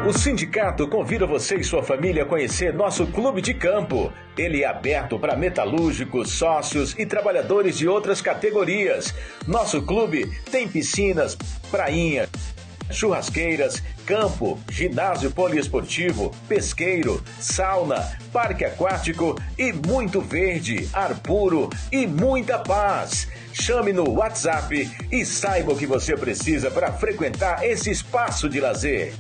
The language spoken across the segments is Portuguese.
O sindicato convida você e sua família a conhecer nosso clube de campo. Ele é aberto para metalúrgicos, sócios e trabalhadores de outras categorias. Nosso clube tem piscinas, prainha, churrasqueiras, campo, ginásio poliesportivo, pesqueiro, sauna, parque aquático e muito verde, ar puro e muita paz. Chame no WhatsApp e saiba o que você precisa para frequentar esse espaço de lazer.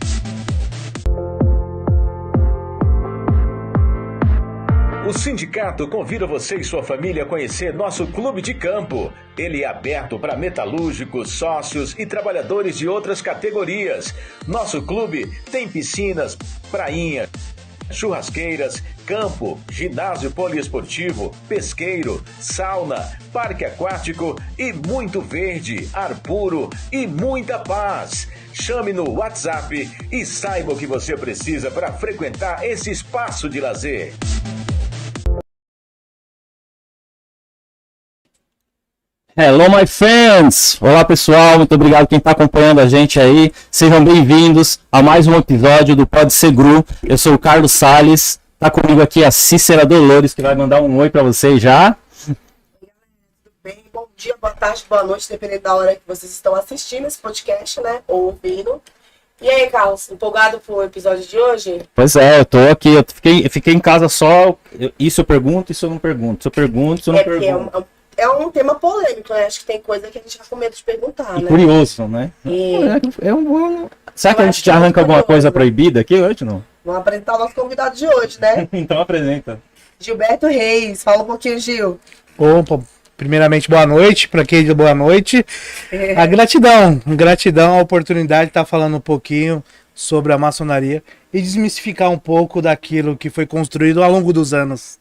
O sindicato convida você e sua família a conhecer nosso clube de campo. Ele é aberto para metalúrgicos, sócios e trabalhadores de outras categorias. Nosso clube tem piscinas, prainha, churrasqueiras, campo, ginásio poliesportivo, pesqueiro, sauna, parque aquático e muito verde, ar puro e muita paz. Chame no WhatsApp e saiba o que você precisa para frequentar esse espaço de lazer. Hello, my friends! Olá, pessoal, muito obrigado quem está acompanhando a gente aí. Sejam bem-vindos a mais um episódio do Pode Ser Gru. Eu sou o Carlos Salles, tá comigo aqui a Cícera Dolores, que vai mandar um oi para vocês já. Tudo bem? Bom dia, boa tarde, boa noite, dependendo da hora que vocês estão assistindo esse podcast, né, ou ouvindo. E aí, Carlos, empolgado pro episódio de hoje? Pois é, eu tô aqui, eu fiquei em casa só, isso eu pergunto, isso eu não pergunto, isso eu pergunto, isso eu não pergunto. É um tema polêmico, né? Acho que tem coisa que a gente tá com medo de perguntar, E né? curioso, né? É um bom... Será que a gente já arranca alguma coisa proibida aqui hoje, não? Vamos apresentar o nosso convidado de hoje, né? Então apresenta. Gilberto Reis. Fala um pouquinho, Gil. Opa, primeiramente, boa noite. Para quem diz boa noite. A gratidão à oportunidade de estar falando um pouquinho sobre a maçonaria e desmistificar um pouco daquilo que foi construído ao longo dos anos.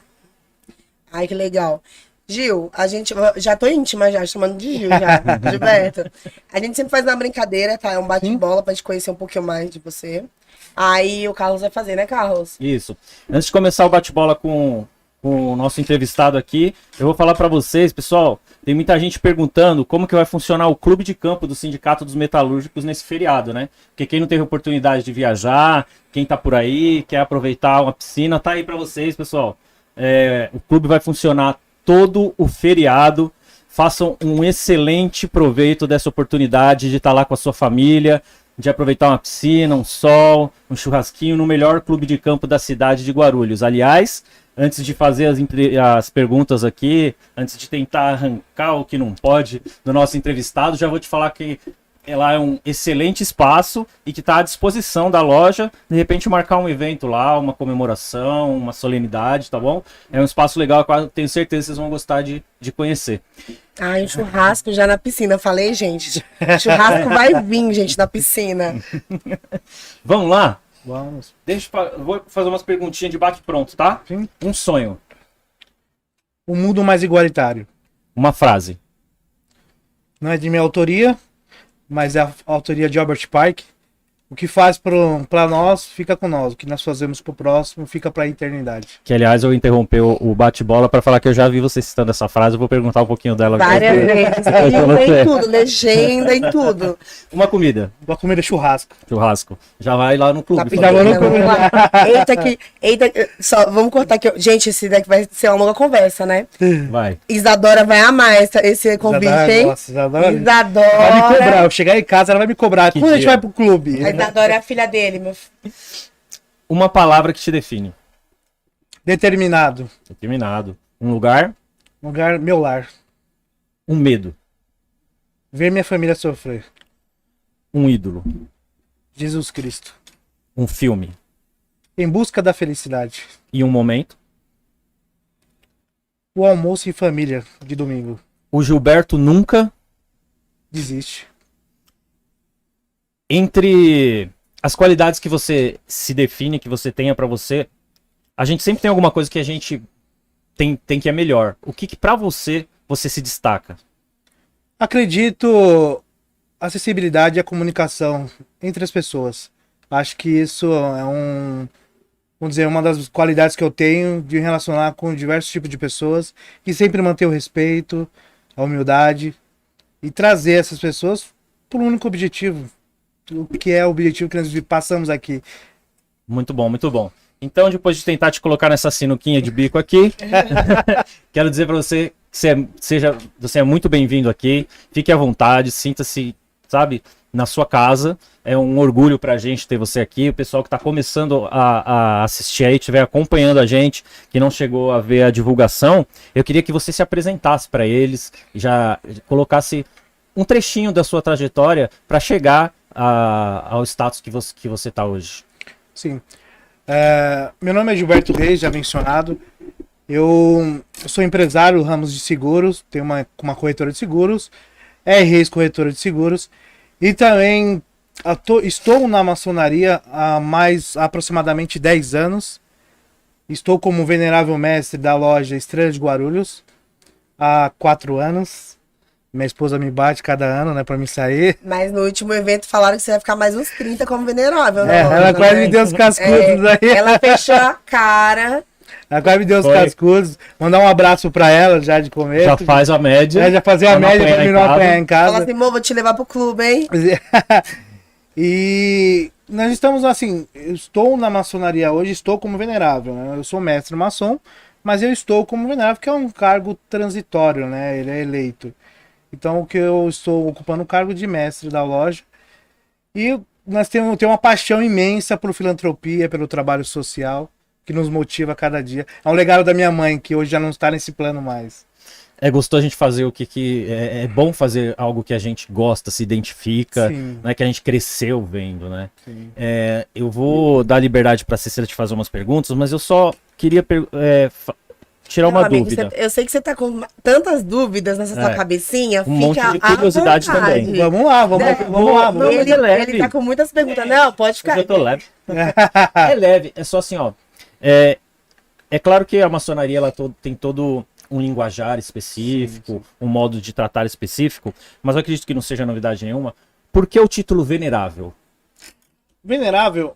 Ai, que legal. Gil, a gente... Já tô íntima já, chamando de Gil já. Gilberto. A gente sempre faz uma brincadeira, tá? É um bate-bola pra gente conhecer um pouquinho mais de você. Aí o Carlos vai fazer, né, Carlos? Isso. Antes de começar o bate-bola com o nosso entrevistado aqui, eu vou falar para vocês, pessoal, tem muita gente perguntando como que vai funcionar o clube de campo do Sindicato dos Metalúrgicos nesse feriado, né? Porque quem não teve oportunidade de viajar, quem tá por aí, quer aproveitar uma piscina, tá aí para vocês, pessoal. O clube vai funcionar todo o feriado. Façam um excelente proveito dessa oportunidade de estar lá com a sua família, de aproveitar uma piscina, um sol, um churrasquinho no melhor clube de campo da cidade de Guarulhos. Aliás, antes de fazer as perguntas aqui, antes de tentar arrancar o que não pode do nosso entrevistado, já vou te falar que lá é um excelente espaço e que está à disposição da loja, de repente marcar um evento lá, uma comemoração, uma solenidade, tá bom? É um espaço legal, eu tenho certeza que vocês vão gostar de conhecer. Ai, um churrasco já na piscina. Falei, gente, churrasco vai vir, gente, na piscina. Vamos lá? Vamos. Vou fazer umas perguntinhas de bate-pronto, tá? Sim. Um sonho. Um mundo mais igualitário. Uma frase. Não é de minha autoria, mas é a autoria de Albert Pike. O que faz para nós, fica com nós. O que nós fazemos pro próximo, fica para a eternidade. Que, aliás, eu interrompi o bate-bola para falar que eu já vi você citando essa frase. Eu vou perguntar um pouquinho dela. Várias vezes. Legenda em tudo, legenda em tudo. Uma comida. Uma comida churrasco. Churrasco. Já vai lá no clube. Já vou no clube. Eita, só, vamos cortar aqui. Gente, esse daqui vai ser uma longa conversa, né? Vai. Isadora vai amar esse convite, hein? Nossa, Isadora Isadora. vai me cobrar. Eu chegar em casa, ela vai me cobrar. Quando a gente vai pro clube? A Isadora é a filha dele, meu filho. Uma palavra que te define. Determinado. Determinado. Um lugar. Lugar, meu lar. Um medo. Ver minha família sofrer. Um ídolo. Jesus Cristo. Um filme. Em busca da felicidade. E um momento. O almoço em família de domingo. O Gilberto nunca... Desiste. Entre as qualidades que você se define, que você tenha pra você, a gente sempre tem alguma coisa que a gente tem que é melhor. O que pra você se destaca? Acredito acessibilidade e a comunicação entre as pessoas. Acho que isso é vamos dizer, uma das qualidades que eu tenho de relacionar com diversos tipos de pessoas e sempre manter o respeito, a humildade e trazer essas pessoas por um único objetivo, o que é o objetivo que nós passamos aqui, Muito bom, muito bom. Então, depois de tentar te colocar nessa sinuquinha de bico aqui, quero dizer para você que você é muito bem-vindo aqui. Fique à vontade, sinta-se, sabe, na sua casa. É um orgulho pra gente ter você aqui. O pessoal que está começando a assistir aí, estiver acompanhando a gente, que não chegou a ver a divulgação, eu queria que você se apresentasse para eles, já colocasse um trechinho da sua trajetória para chegar ao status que você está hoje. Sim. Meu nome é Gilberto Reis, já mencionado. Eu sou empresário ramos de seguros, tenho uma corretora de seguros, Reis Corretora de Seguros, e também estou na maçonaria há aproximadamente 10 anos. Estou como venerável mestre da loja Estrela de Guarulhos há 4 anos. Minha esposa me bate cada ano, né, pra me sair. Mas no último evento falaram que você vai ficar mais uns 30 como venerável, né? Ela quase me deu os cascudos aí. Ela fechou a cara. Ela quase me deu os cascudos. Mandar um abraço pra ela já de começo. Já faz a média. Já fazia a média pra mim não apanhar em casa. Fala assim, amor, vou te levar pro clube, hein? E nós estamos assim, eu estou na maçonaria hoje, estou como venerável, né? Eu sou mestre maçom, mas eu estou como venerável, que é um cargo transitório, né? Ele é eleito. Então, que eu estou ocupando o cargo de mestre da loja. E nós temos uma paixão imensa por filantropia, pelo trabalho social, que nos motiva a cada dia. É um legado da minha mãe, que hoje já não está nesse plano mais. É gostoso a gente fazer o que é bom fazer algo que a gente gosta, se identifica, né, que a gente cresceu vendo, né? Eu vou dar liberdade para a Cecília te fazer umas perguntas, mas eu só queria tirar uma dúvida. Eu sei que você tá com tantas dúvidas nessa sua cabecinha. Um monte de curiosidade também. Vamos lá, vamos lá. Ele tá com muitas perguntas. Não, pode ficar. Eu tô leve. É leve, é só assim, ó. É claro que a maçonaria ela tem todo um linguajar específico, um modo de tratar específico, mas eu acredito que não seja novidade nenhuma. Por que o título venerável? Venerável,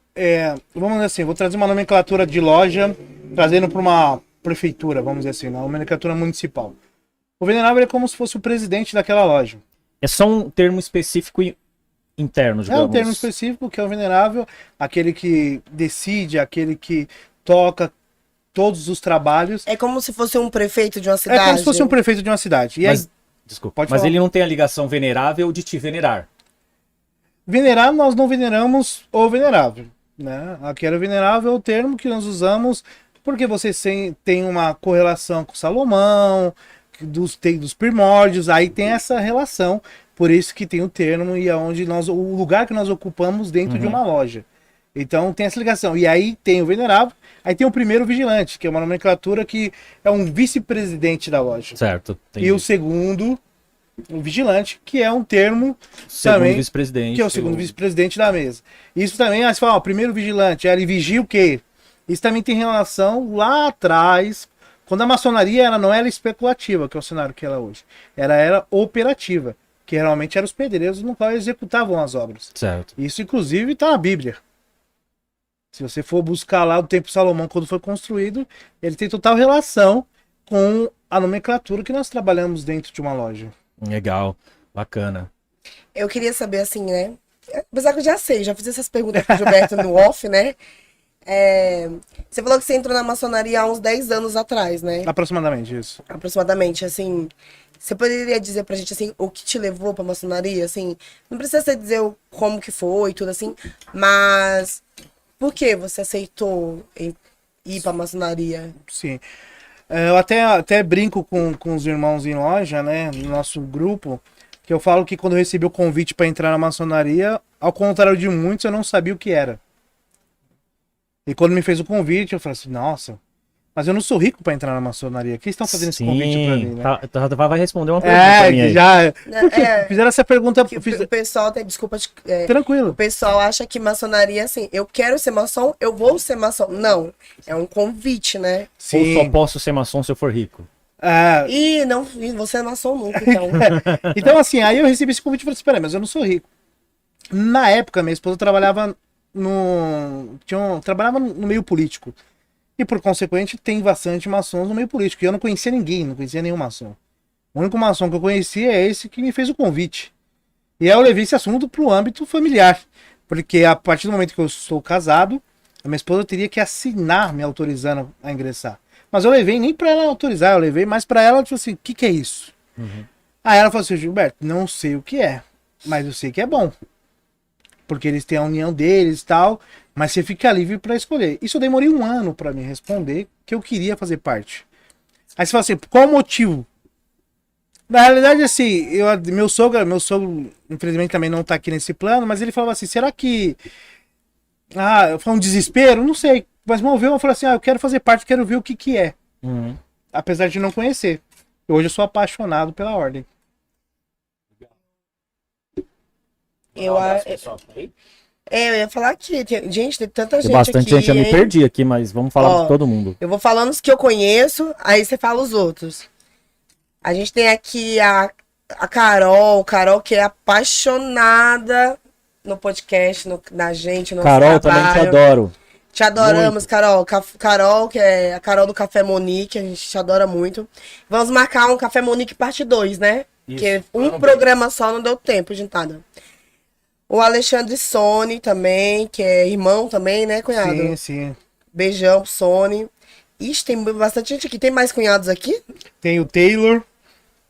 vamos dizer assim, vou trazer uma nomenclatura de loja, trazendo para uma prefeitura, vamos dizer assim, uma nomenclatura municipal. O venerável é como se fosse o presidente daquela loja. É só um termo específico interno, digamos. É um termo específico que é o venerável, aquele que decide, aquele que toca todos os trabalhos. É como se fosse um prefeito de uma cidade. É como se fosse um prefeito de uma cidade. E mas, aí, desculpa, mas ele não tem a ligação venerável de te venerar. Venerar, nós não veneramos o venerável, né? Aquele venerável é o termo que nós usamos porque você tem uma correlação com Salomão, dos primórdios, aí tem essa relação, por isso que tem o termo e aonde o lugar que nós ocupamos dentro de uma loja. Então tem essa ligação. E aí tem o venerável, aí tem o primeiro vigilante, que é uma nomenclatura que é um vice-presidente da loja. Certo. Entendi. E o segundo, o vigilante, que é um termo segundo vice-presidente. Que é o segundo vice-presidente da mesa. Isso também, aí você fala, o primeiro vigilante, ele vigia o quê? Isso também tem relação lá atrás, quando a maçonaria ela não era especulativa, que é o cenário que ela é hoje. Ela era operativa, que realmente eram os pedreiros no qual executavam as obras. Certo. Isso, inclusive, está na Bíblia. Se você for buscar lá o Templo de Salomão, quando foi construído, ele tem total relação com a nomenclatura que nós trabalhamos dentro de uma loja. Legal, bacana. Eu queria saber, assim, né? Apesar que eu já sei, já fiz essas perguntas pro Gilberto no off, né? Você falou que você entrou na maçonaria há uns 10 anos atrás, né? Aproximadamente, isso. Aproximadamente, assim. Você poderia dizer pra gente, assim, o que te levou pra maçonaria, assim? Não precisa você dizer como que foi e tudo assim, mas por que você aceitou ir pra maçonaria? Sim. Eu até brinco com os irmãos em loja, né? No nosso grupo, que eu falo que quando eu recebi o convite para entrar na maçonaria, ao contrário de muitos, eu não sabia o que era. E quando me fez o convite, eu falei assim, nossa, mas eu não sou rico para entrar na maçonaria. Quem estão fazendo esse convite para mim, né? Vai responder uma pergunta minha já. Fizeram essa pergunta. O pessoal tem, desculpa. Tranquilo. O pessoal acha que maçonaria, assim, eu quero ser maçom, eu vou ser maçom. Não, é um convite, né? Sim. Ou só posso ser maçom se eu for rico. E você é maçom nunca, então. Então, assim, aí eu recebi esse convite e falei, espera, mas eu não sou rico. Na época, minha esposa trabalhava trabalhava no meio político. E por consequente tem bastante maçons no meio político. E eu não conhecia ninguém, não conhecia nenhum maçom. O único maçom que eu conhecia é esse que me fez o convite. E aí eu levei esse assunto para o âmbito familiar. Porque a partir do momento que eu sou casado, A minha esposa teria que assinar me autorizando a ingressar. Mas eu levei nem pra ela autorizar, eu levei mais pra ela, tipo assim, o que que é isso? Aí ela falou assim, Gilberto, não sei o que é, mas eu sei que é bom. Porque eles têm a união deles e tal, mas você fica livre pra escolher. Isso eu demorei 1 ano pra me responder que eu queria fazer parte. Aí você fala assim, qual o motivo? Na realidade, assim, meu sogro, infelizmente também não tá aqui nesse plano, mas ele falava assim, será que foi um desespero? Não sei. Mas moveu, eu falei assim, eu quero fazer parte, quero ver o que que é. Apesar de não conhecer. Hoje eu sou apaixonado pela ordem. Eu ia falar aqui. Gente, tem tanta Tem gente bastante aqui, gente, eu me hein? perdi aqui, mas vamos falar Ó, de todo mundo. Eu vou falando os que eu conheço, aí você fala os outros. A gente tem aqui a Carol que é apaixonada no podcast, na gente, no Carol, também te adoro. Te adoramos, Carol. Carol, que é a Carol do Café Monique, a gente te adora muito. Vamos marcar um Café Monique parte 2, né? Porque programa só não deu tempo de nada. O Alexandre Sony também, que é irmão também, né, cunhado? Sim, sim. Beijão pro Sony. Ixi, tem bastante gente aqui. Tem mais cunhados aqui? Tem o Taylor.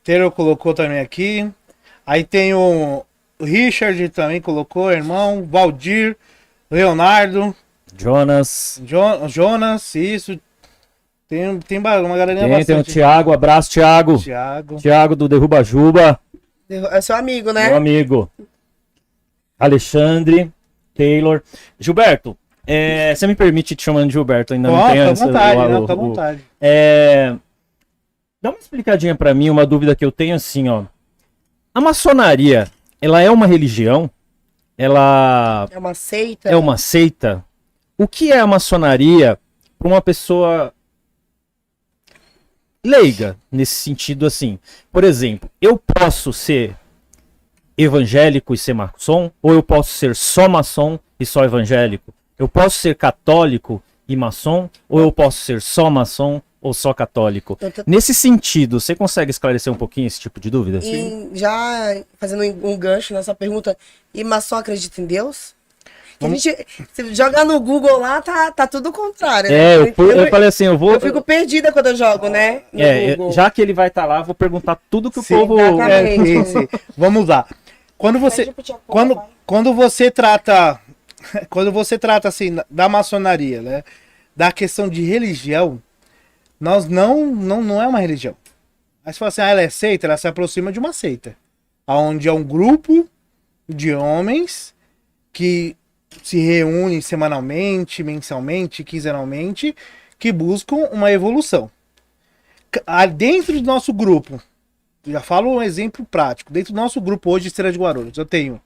Taylor colocou também aqui. Aí tem o Richard também colocou, irmão. Valdir, Leonardo. Jonas. Jonas, isso. Tem uma galerinha bastante. Tem o Thiago, abraço, Thiago. Thiago do Derruba Juba. É seu amigo, né? Meu amigo. Alexandre, Taylor. Gilberto, você me permite te chamando de Gilberto? Ainda não tem essa... Tá à vontade. Dá uma explicadinha pra mim, uma dúvida que eu tenho assim, ó. A maçonaria, ela é uma religião? Ela... É uma seita? É uma seita? O que é a maçonaria para uma pessoa leiga, nesse sentido assim? Por exemplo, eu posso ser evangélico e ser maçom? Ou eu posso ser só maçom e só evangélico? Eu posso ser católico e maçom? Ou eu posso ser só maçom ou só católico? Nesse sentido, você consegue esclarecer um pouquinho esse tipo de dúvida? Já fazendo um gancho nessa pergunta, e maçom acredita em Deus? Se jogar no Google lá, tá tudo o contrário, né? Eu falei assim, eu fico perdida quando eu jogo, né? Já que ele vai estar lá, eu vou perguntar tudo que o povo... Sim. Vamos lá. Quando você trata assim da maçonaria, né, da questão de religião, nós não é uma religião. Aí você fala assim, ela é seita, ela se aproxima de uma seita, onde é um grupo de homens que se reúnem semanalmente, mensalmente, quinzenalmente, que buscam uma evolução. Dentro do nosso grupo, já falo um exemplo prático, dentro do nosso grupo hoje de Estrela de Guarulhos, eu tenho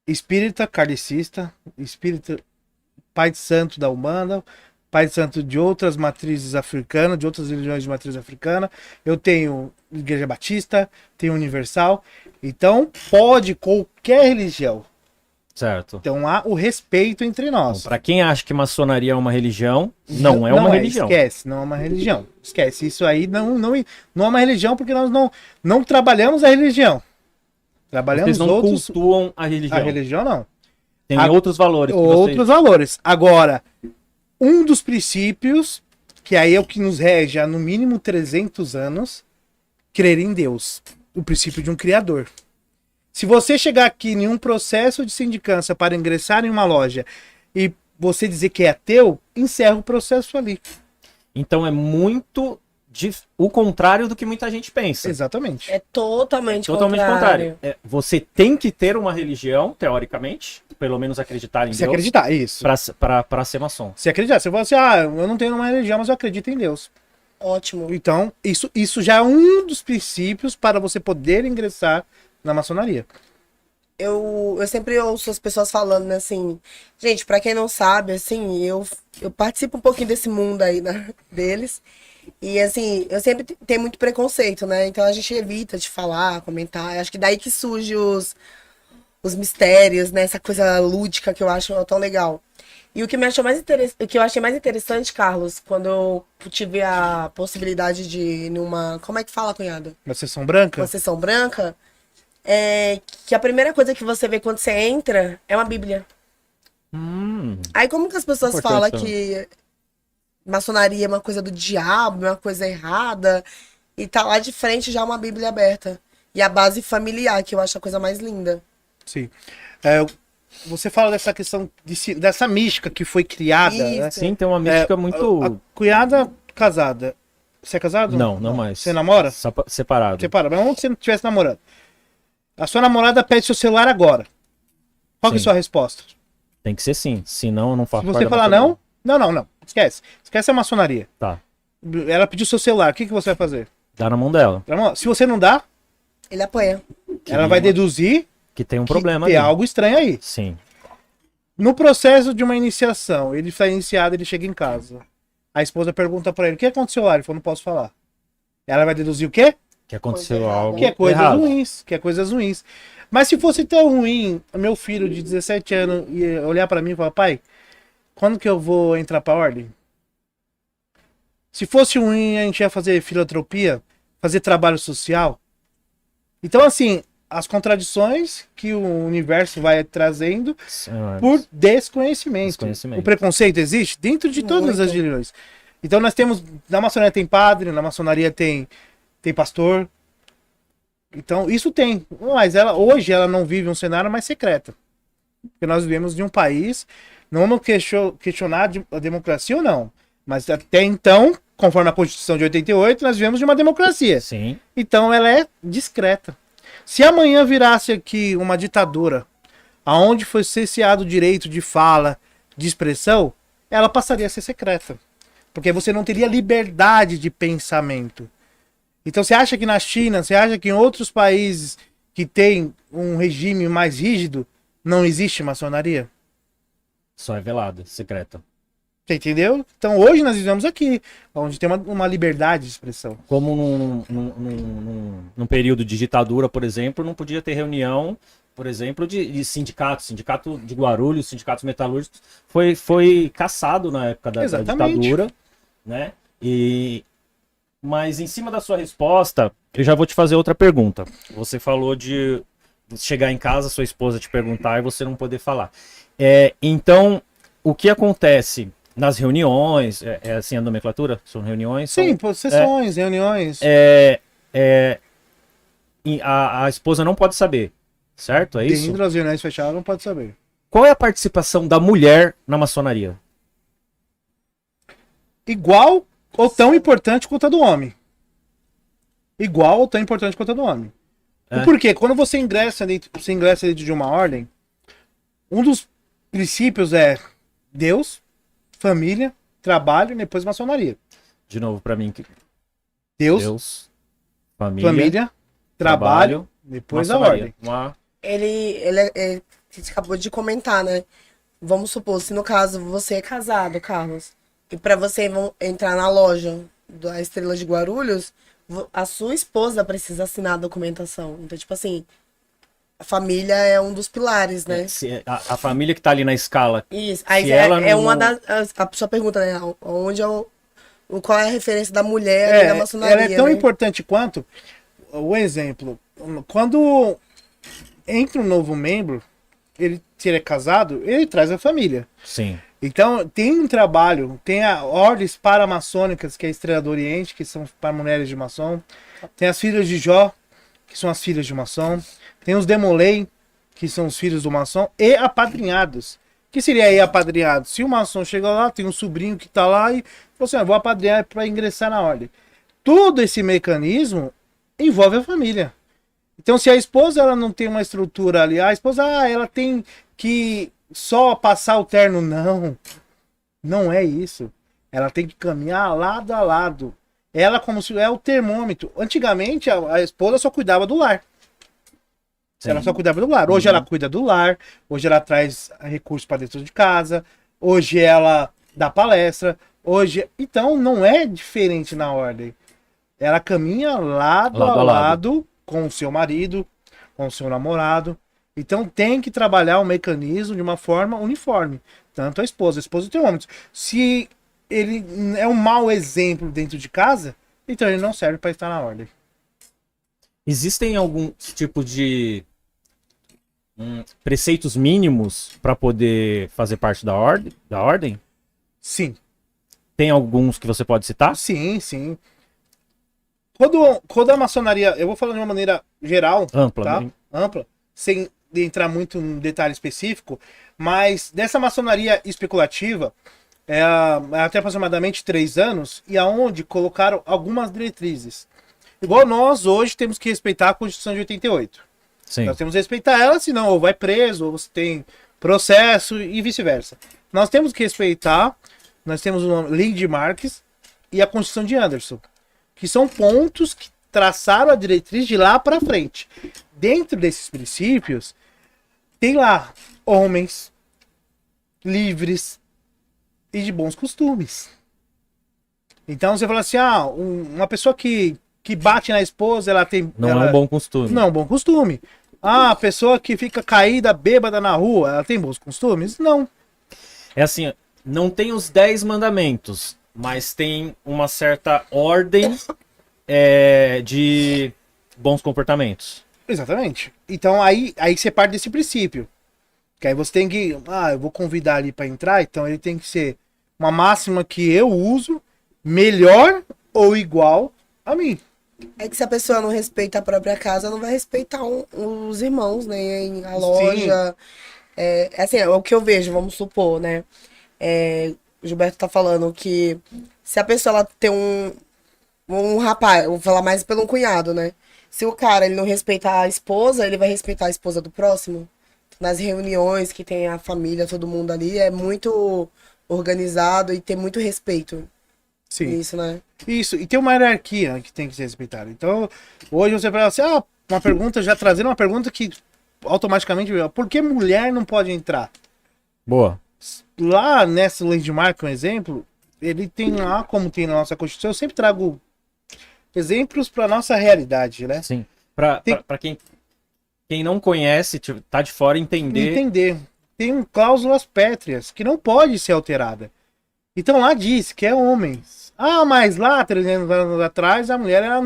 espírita kardecista, espírita pai de santo da Umbanda, pai de santo de outras matrizes africanas, de outras religiões de matriz africana, eu tenho Igreja Batista, tenho Universal, então pode qualquer religião. Certo. Então há o respeito entre nós. Para quem acha que maçonaria é uma religião, não é uma religião. Esquece, não é uma religião. Esquece, isso aí não é uma religião porque nós não trabalhamos a religião. Trabalhamos Vocês não cultuam a religião. A religião não. Tem outros valores. Outros valores. Agora, um dos princípios, que aí é o que nos rege há no mínimo 300 anos, crer em Deus. O princípio de um criador. Se você chegar aqui em um processo de sindicância para ingressar em uma loja e você dizer que é ateu, encerra o processo ali. Então é muito o contrário do que muita gente pensa. Exatamente. É totalmente contrário. Você tem que ter uma religião, teoricamente, pelo menos acreditar em Deus. Se acreditar, isso. Para ser maçom. Se acreditar. Você fala assim, eu não tenho uma religião, mas eu acredito em Deus. Ótimo. Então, isso já é um dos princípios para você poder ingressar na maçonaria. Eu sempre ouço as pessoas falando, né, assim... Gente, pra quem não sabe, assim, eu participo um pouquinho desse mundo aí, né, deles. E, assim, eu sempre tenho muito preconceito, né? Então a gente evita de falar, comentar. Acho que daí que surge os mistérios, né? Essa coisa lúdica que eu acho tão legal. E o que eu achei mais interessante, Carlos, quando eu tive a possibilidade de ir numa... Como é que fala, cunhado? Uma sessão branca? Uma sessão branca. É que a primeira coisa que você vê quando você entra é uma Bíblia. Aí como que as pessoas Importante falam que maçonaria é uma coisa do diabo, é uma coisa errada, e tá lá de frente já uma Bíblia aberta. E a base familiar, que eu acho a coisa mais linda. Sim. Você fala dessa questão, dessa mística que foi criada, né? Isso. Sim, tem uma mística muito... A cunhada casada. Você é casado? Não mais. Você namora? Separado. Separa. Mas onde você não estivesse namorando? A sua namorada pede seu celular agora. Qual que é a Sim. sua resposta? Tem que ser sim, senão eu não faço Se parte você da falar maçonaria. não. Esquece. Esquece a maçonaria. Tá, Ela pediu seu celular. O que você vai fazer? dá na mão dela. Se você não dá, Ele apanha. ela vai deduzir Que tem um que problema tem ali. algo estranho aí. Sim, No processo de uma iniciação, ele está iniciado, ele chega em casa. A esposa pergunta pra ele, o que aconteceu lá? Ele falou, não posso falar. Ela vai deduzir o quê? que aconteceu Coisa errada. algo Que é coisas errado. ruins. Que é coisas ruins. Mas se fosse tão ruim, meu filho de 17 anos ia olhar pra mim e falar, pai, quando que eu vou entrar pra ordem? Se fosse ruim, a gente ia fazer filantropia, fazer trabalho social. Então, assim, as contradições que o universo vai trazendo por desconhecimento. Desconhecimento. O preconceito existe dentro de todas Muito. as religiões. Então nós temos, na maçonaria tem padre, na maçonaria tem pastor. Então isso tem, mas hoje ela não vive um cenário mais secreto. Porque nós vivemos de um país, não vamos questionar a democracia ou não, mas até então, conforme a Constituição de 88, nós vivemos de uma democracia. Sim, Então ela é discreta. Se amanhã virasse aqui uma ditadura, aonde foi cerceado o direito de fala, de expressão, ela passaria a ser secreta. Porque você não teria liberdade de pensamento. Então você acha que na China, você acha que em outros países que tem um regime mais rígido, não existe maçonaria? só é velada, secreta. Você entendeu? Então hoje nós vivemos aqui, onde tem uma liberdade de expressão. Como num período de ditadura, por exemplo, não podia ter reunião, por exemplo, de sindicatos. Sindicato de Guarulhos, sindicatos metalúrgicos, foi caçado na época da Exatamente. ditadura, né? Mas em cima da sua resposta, eu já vou te fazer outra pergunta. Você falou de chegar em casa, sua esposa te perguntar e você não poder falar. Então, o que acontece nas reuniões? É assim a nomenclatura? São reuniões? Sim, sessões, reuniões. A esposa não pode saber, certo? É isso? Dentro das reuniões fechadas não pode saber. Qual é a participação da mulher na maçonaria? Igual ou tão importante quanto a do homem. Igual ou tão importante quanto a do homem. É. Por quê? Quando você ingressa dentro de uma ordem, um dos princípios é Deus, família, trabalho e depois maçonaria. De novo para mim. Deus, família, família, trabalho, depois a maçonaria. ordem. Você acabou de comentar, né? Vamos supor, se no caso você é casado, Carlos, e pra você entrar na loja da Estrela de Guarulhos, a sua esposa precisa assinar a documentação. Então, tipo assim, a família é um dos pilares, né? A família que tá ali na escala. Isso. Aí Se ela não- uma das. A sua pergunta, né? Onde qual é a referência da mulher ali na maçonaria? Ela é tão né? importante quanto o exemplo. Quando entra um novo membro, se ele é casado, ele traz a família. Sim. Então, tem um trabalho, tem ordens paramaçônicas, que é a Estrela do Oriente, que são para mulheres de maçom. Tem as filhas de Jó, que são as filhas de maçom. Tem os Demolei, que são os filhos do maçom. E apadrinhados. O que seria aí apadrinhado? Se o maçom chega lá, tem um sobrinho que está lá e falou assim, vou apadrinhar para ingressar na ordem. Todo esse mecanismo envolve a família. Então, se a esposa ela não tem uma estrutura ali, a esposa ela tem que só passar o terno, não é isso. Ela tem que caminhar lado a lado. Ela como se é o termômetro. Antigamente a esposa só cuidava do lar. Sim. Ela só cuidava do lar. Hoje ela cuida do lar. Hoje ela traz recursos para dentro de casa. Hoje ela dá palestra. Então não é diferente na ordem. Ela caminha lado a lado com o seu marido, com o seu namorado. Então tem que trabalhar o mecanismo de uma forma uniforme. Tanto a esposa e o termômetro. Se ele é um mau exemplo dentro de casa, então ele não serve para estar na ordem. Existem algum tipo de preceitos mínimos para poder fazer parte da ordem? Sim, Tem alguns que você pode citar? sim, sim. Quando a maçonaria, eu vou falar de uma maneira geral, Ampla, tá? né? Ampla, sem entrar muito em detalhe específico, mas dessa maçonaria especulativa, até aproximadamente 3 anos, e aonde colocaram algumas diretrizes. Igual nós hoje temos que respeitar a Constituição de 88. Sim. Nós temos que respeitar ela, senão ou vai preso, ou você tem processo e vice-versa. Nós temos que respeitar, nós temos o Lei de Marques e a Constituição de Anderson, que são pontos que traçaram a diretriz de lá para frente. Dentro desses princípios, tem lá homens livres e de bons costumes. Então você fala assim, uma pessoa que bate na esposa, ela tem... Não ela, é um bom costume. Não é um bom costume. A pessoa que fica caída, bêbada na rua, ela tem bons costumes? Não. É assim, não tem os 10 mandamentos, mas tem uma certa ordem de bons comportamentos. Exatamente. Então aí você parte desse princípio. Que aí você tem que... eu vou convidar ali para entrar, então ele tem que ser uma máxima que eu uso, melhor ou igual a mim. É que se a pessoa não respeita a própria casa, não vai respeitar os irmãos, né? A loja. Assim, é o que eu vejo, vamos supor, né? O Gilberto tá falando que se a pessoa ela tem um rapaz, eu vou falar mais pelo cunhado, né? Se o cara ele não respeitar a esposa, ele vai respeitar a esposa do próximo. Nas reuniões que tem a família, todo mundo ali, é muito organizado e tem muito respeito. Sim. Isso, né? Isso, e tem uma hierarquia que tem que ser respeitada. Então, hoje você fala assim, uma pergunta, já trazendo uma pergunta que automaticamente, por que mulher não pode entrar? Boa. Lá nessa lei de marca, um exemplo, ele tem lá, como tem na nossa Constituição, eu sempre trago exemplos para nossa realidade, né? Sim. Para quem não conhece, tá de fora, entender. Tem cláusulas pétreas que não pode ser alterada. Então lá diz que é homens. Mas lá, 300 anos atrás, a mulher ela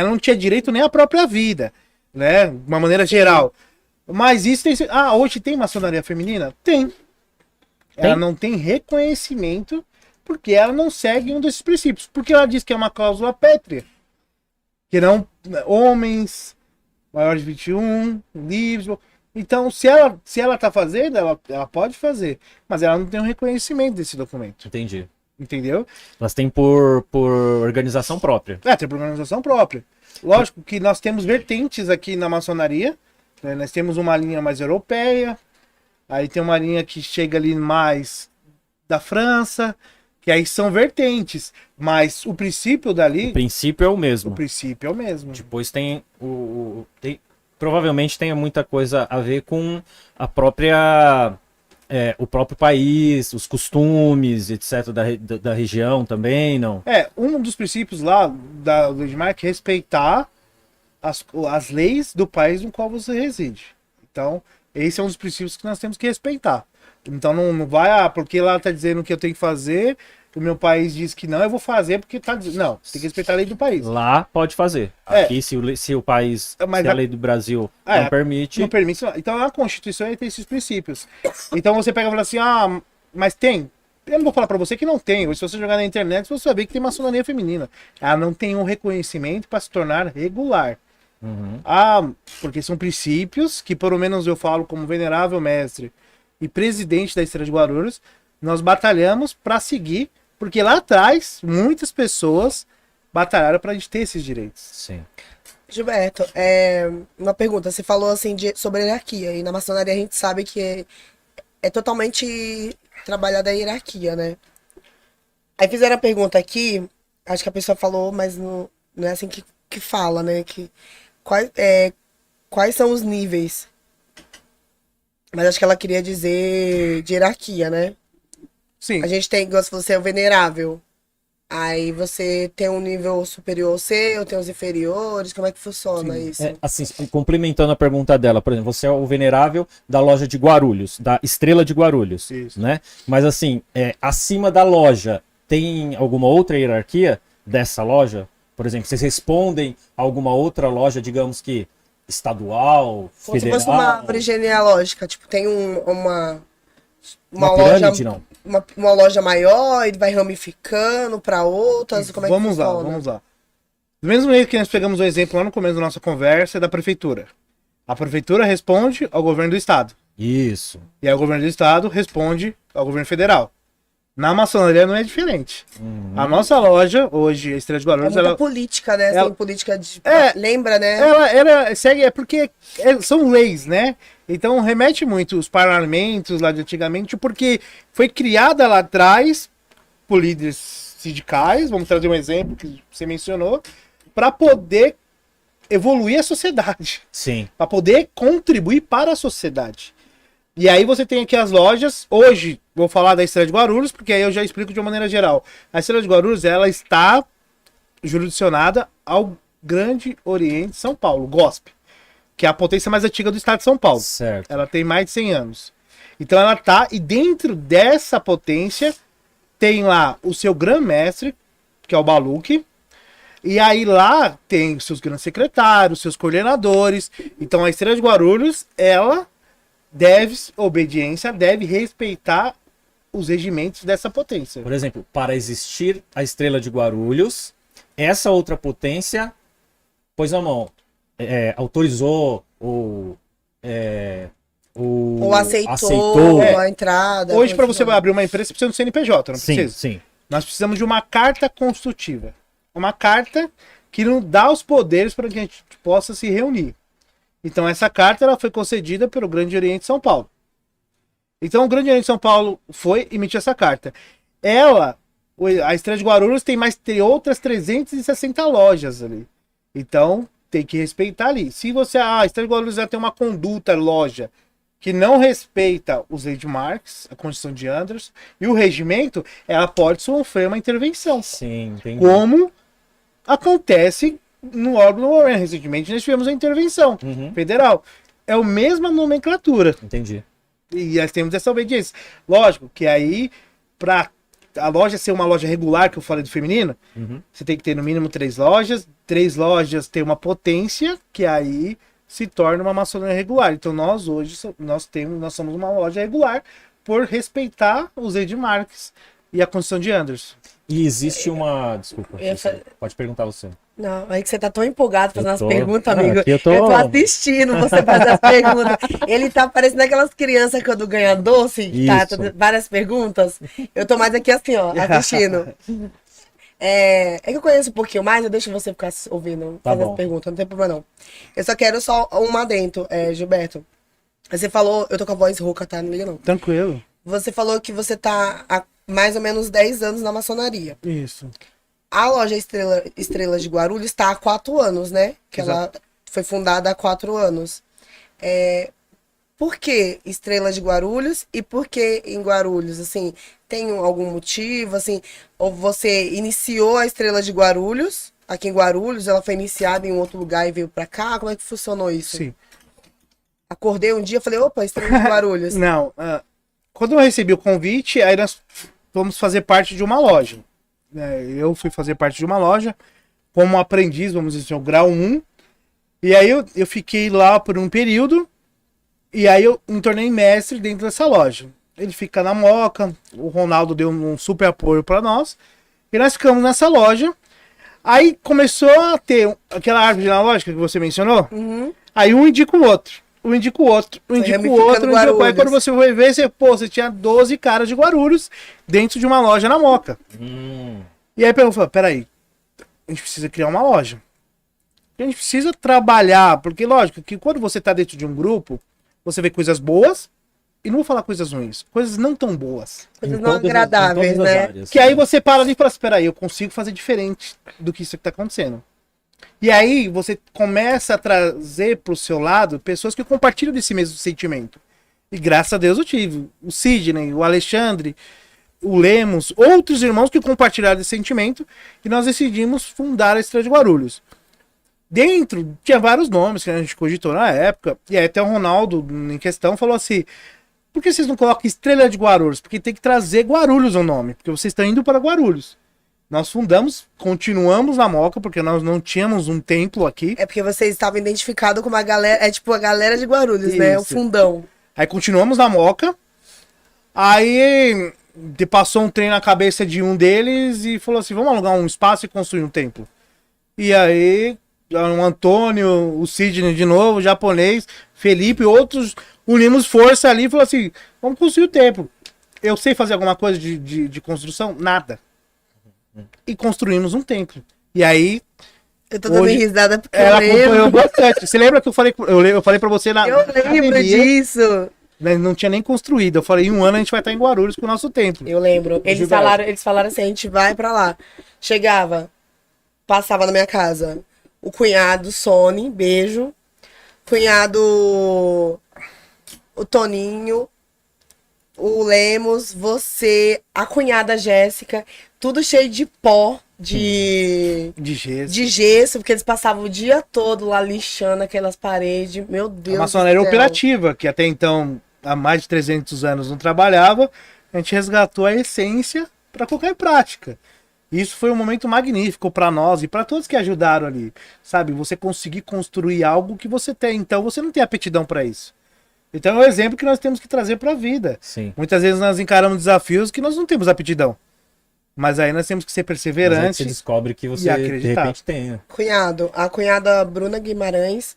não tinha direito nem à própria vida, né? De uma maneira geral. Mas isso tem... hoje tem maçonaria feminina? Tem. Ela não tem reconhecimento porque ela não segue um desses princípios. Porque ela diz que é uma cláusula pétrea. Que não... Homens, maior de 21, livres... Então, se ela tá fazendo, ela pode fazer. Mas ela não tem um reconhecimento desse documento. Entendi. Entendeu? Elas têm por organização própria. Tem por organização própria. Lógico que nós temos vertentes aqui na maçonaria. Né? Nós temos uma linha mais europeia. Aí tem uma linha que chega ali mais da França. Que aí são vertentes. Mas o princípio dali... O princípio é o mesmo. O princípio é o mesmo. Depois tem provavelmente tenha muita coisa a ver com a própria... o próprio país, os costumes, etc., da região também, não? Um dos princípios lá da lei de marca é respeitar as leis do país no qual você reside. Então, esse é um dos princípios que nós temos que respeitar. Então, não vai, porque lá tá dizendo que eu tenho que fazer, o meu país diz que não, eu vou fazer porque tá dizendo. Não, tem que respeitar a lei do país. Lá pode fazer. Aqui, se o país, mas se a lei do Brasil não permite... Não permite. Então, a Constituição tem esses princípios. Então, você pega e fala assim, mas tem... Eu não vou falar pra você que não tem. Se você jogar na internet, você vai ver que tem maçonaria feminina. Ela não tem um reconhecimento para se tornar regular. Uhum. Porque são princípios que, pelo menos eu falo como venerável mestre e presidente da Estrela de Guarulhos, nós batalhamos para seguir, porque lá atrás muitas pessoas batalharam para a gente ter esses direitos. Sim. Gilberto, uma pergunta. Você falou assim sobre a hierarquia, e na maçonaria a gente sabe que é totalmente trabalhada a hierarquia, né? Aí fizeram a pergunta aqui, acho que a pessoa falou, mas não é assim que fala, né? Quais são os níveis? Mas acho que ela queria dizer de hierarquia, né? Sim. A gente tem, igual você é o venerável. Aí você tem um nível superior ao seu, tem os inferiores, como é que funciona isso? Assim, complementando a pergunta dela, por exemplo, você é o venerável da loja de Guarulhos, da Estrela de Guarulhos, Isso. né? Mas assim, acima da loja, tem alguma outra hierarquia dessa loja? Por exemplo, vocês respondem a alguma outra loja, digamos que estadual, Como se federal? fosse uma árvore genealógica. Tipo, tem uma Uma loja, pirâmide, não? uma loja maior, ele vai ramificando para outras. Como é que Vamos lá, funciona? vamos lá. Do mesmo jeito que nós pegamos o exemplo lá no começo da nossa conversa é da prefeitura. A prefeitura responde ao governo do estado. Isso. E aí o governo do estado responde ao governo federal. Na maçonaria não é diferente. A nossa loja, hoje, a Estrela de É Guarulhos, muita ela, política, né? ela- Assim, política de. É. Lembra, né? ela segue, é porque são leis, né? Então remete muito os parlamentos lá de antigamente, porque foi criada lá atrás por líderes sindicais, vamos trazer um exemplo que você mencionou, para poder evoluir a sociedade, Sim. para poder contribuir para a sociedade. E aí você tem aqui as lojas. Hoje vou falar da Estrela de Guarulhos, porque aí eu já explico de uma maneira geral. A Estrela de Guarulhos, ela está jurisdicionada ao Grande Oriente São Paulo, GOSP, que é a potência mais antiga do estado de São Paulo. Certo. Ela tem mais de 100 anos. Então ela tá, e dentro dessa potência tem lá o seu grã-mestre, que é o Baluque, e aí lá tem os seus grandes secretários, seus coordenadores. Então a Estrela de Guarulhos, ela deve obediência, deve respeitar os regimentos dessa potência. Por exemplo, para existir a Estrela de Guarulhos, essa outra potência pôs a mão, autorizou Ou aceitou, aceitou. a entrada. Hoje, para você continua. abrir uma empresa, você precisa de um CNPJ, não Sim, precisa? sim. Nós precisamos de uma carta constitutiva. Uma carta que não dá os poderes para que a gente possa se reunir. Então, essa carta ela foi concedida pelo Grande Oriente São Paulo. Então, o Grande Oriente São Paulo foi emitir essa carta. A Estrela de Guarulhos tem outras 360 lojas ali. Então, tem que respeitar ali. Se a Estrela de Guarulhos já tem uma conduta loja que não respeita os landmarks, a Constituição de Anderson e o regimento, ela pode sofrer uma intervenção. Sim, entendi. Como acontece no órgão recentemente nós tivemos a intervenção federal. É a mesma nomenclatura. Entendi. E nós temos essa obediência. Lógico que aí, para a loja ser uma loja regular, que eu falei do feminino, você tem que ter no mínimo 3 lojas. 3 lojas tem uma potência, que aí se torna uma maçonaria regular. Então nós hoje nós somos uma loja regular por respeitar os landmarks e a Constituição de Anderson. E existe uma... Desculpa, Eu ia falar- pode perguntar você. Não, é que você tá tão empolgado fazendo Eu as tô. perguntas, Ah, amigo. aqui eu Eu tô- tô assistindo você fazer as perguntas. Ele tá parecendo aquelas crianças quando ganha doce, que tá Isso. várias perguntas. Eu tô mais aqui assim, ó, assistindo. É que eu conheço um pouquinho mais, eu deixo você ficar ouvindo, Tá fazer bom. as perguntas, não tem problema não. Eu só quero só uma adentro, Gilberto. Você falou, eu tô com a voz rouca, tá? Não liga não. Tranquilo. Você falou que você tá há mais ou menos 10 anos na maçonaria. Isso. A loja Estrela de Guarulhos está há 4 anos, né? Que ela Exato. foi fundada há 4 anos. Por que Estrela de Guarulhos e por que em Guarulhos? Assim, tem algum motivo, assim? Ou você iniciou a Estrela de Guarulhos, aqui em Guarulhos, ela foi iniciada em outro lugar e veio pra cá? Como é que funcionou isso? Sim. Acordei um dia e falei, opa, Estrela de Guarulhos. Não, quando eu recebi o convite, aí nós vamos fazer parte de uma loja. Eu fui fazer parte de uma loja como aprendiz, vamos dizer assim, o grau 1. E aí eu fiquei lá por um período e aí eu me tornei mestre dentro dessa loja. Ele fica na Moca, o Ronaldo deu um super apoio para nós e nós ficamos nessa loja. Aí começou a ter aquela árvore genealógica que você mencionou. Aí um indica o outro. Um indica o outro, um indica o ramificando outro, um indica o outro. Aí Guarulhos. quando você foi ver, você tinha 12 caras de Guarulhos dentro de uma loja na Moca. E aí eu falei, peraí, a gente precisa criar uma loja. A gente precisa trabalhar, porque lógico que quando você tá dentro de um grupo, você vê coisas boas, e não vou falar coisas ruins, coisas não tão boas. Coisas Em não todas as- em agradáveis, todas as né? áreas. Que aí você para ali e fala assim, peraí, eu consigo fazer diferente do que isso que tá acontecendo. E aí você começa a trazer pro seu lado pessoas que compartilham desse mesmo sentimento. E graças a Deus eu tive. O Sidney, o Alexandre, o Lemos, outros irmãos que compartilharam desse sentimento, e nós decidimos fundar a Estrela de Guarulhos. Dentro, tinha vários nomes que a gente cogitou na época, e aí até o Ronaldo, em questão, falou assim, por que vocês não colocam Estrela de Guarulhos? Porque tem que trazer Guarulhos o nome, porque vocês estão indo para Guarulhos. Nós fundamos, continuamos na Moca, porque nós não tínhamos um templo aqui. É porque vocês estavam identificados com uma galera, é tipo a galera de Guarulhos, né? O Isso. fundão. Aí continuamos na Moca. Aí passou um trem na cabeça de um deles e falou assim, vamos alugar um espaço e construir um templo. E aí, o Antônio, o Sidney de novo, o japonês, Felipe e outros, unimos força ali e falou assim, vamos construir o templo. Eu sei fazer alguma coisa de construção? Nada. E construímos um templo. E aí... Eu tô dando hoje, risada porque ela eu acompanhou lembro. bastante. Você lembra que eu falei pra você na Eu lembro academia, disso. né, não tinha nem construído. Eu falei, em um ano a gente vai estar em Guarulhos com o nosso templo. Eu lembro. Eles falaram assim, a gente vai pra lá. Chegava, passava na minha casa. O cunhado, Sony, beijo. Cunhado, o Toninho, o Lemos, você, a cunhada Jéssica, tudo cheio de pó, de gesso, porque eles passavam o dia todo lá lixando aquelas paredes. Meu Deus A maçonaria do céu. operativa, que até então, há mais de 300 anos não trabalhava, a gente resgatou a essência para colocar em prática. Isso foi um momento magnífico para nós e para todos que ajudaram ali. Sabe, você conseguir construir algo que você tem, então você não tem aptidão para isso. Então é um exemplo que nós temos que trazer para a vida. Sim. Muitas vezes nós encaramos desafios que nós não temos aptidão. Mas aí nós temos que ser Mas aí perseverantes. você descobre que e você, de acreditar. repente, tem, né? Cunhado, a cunhada Bruna Guimarães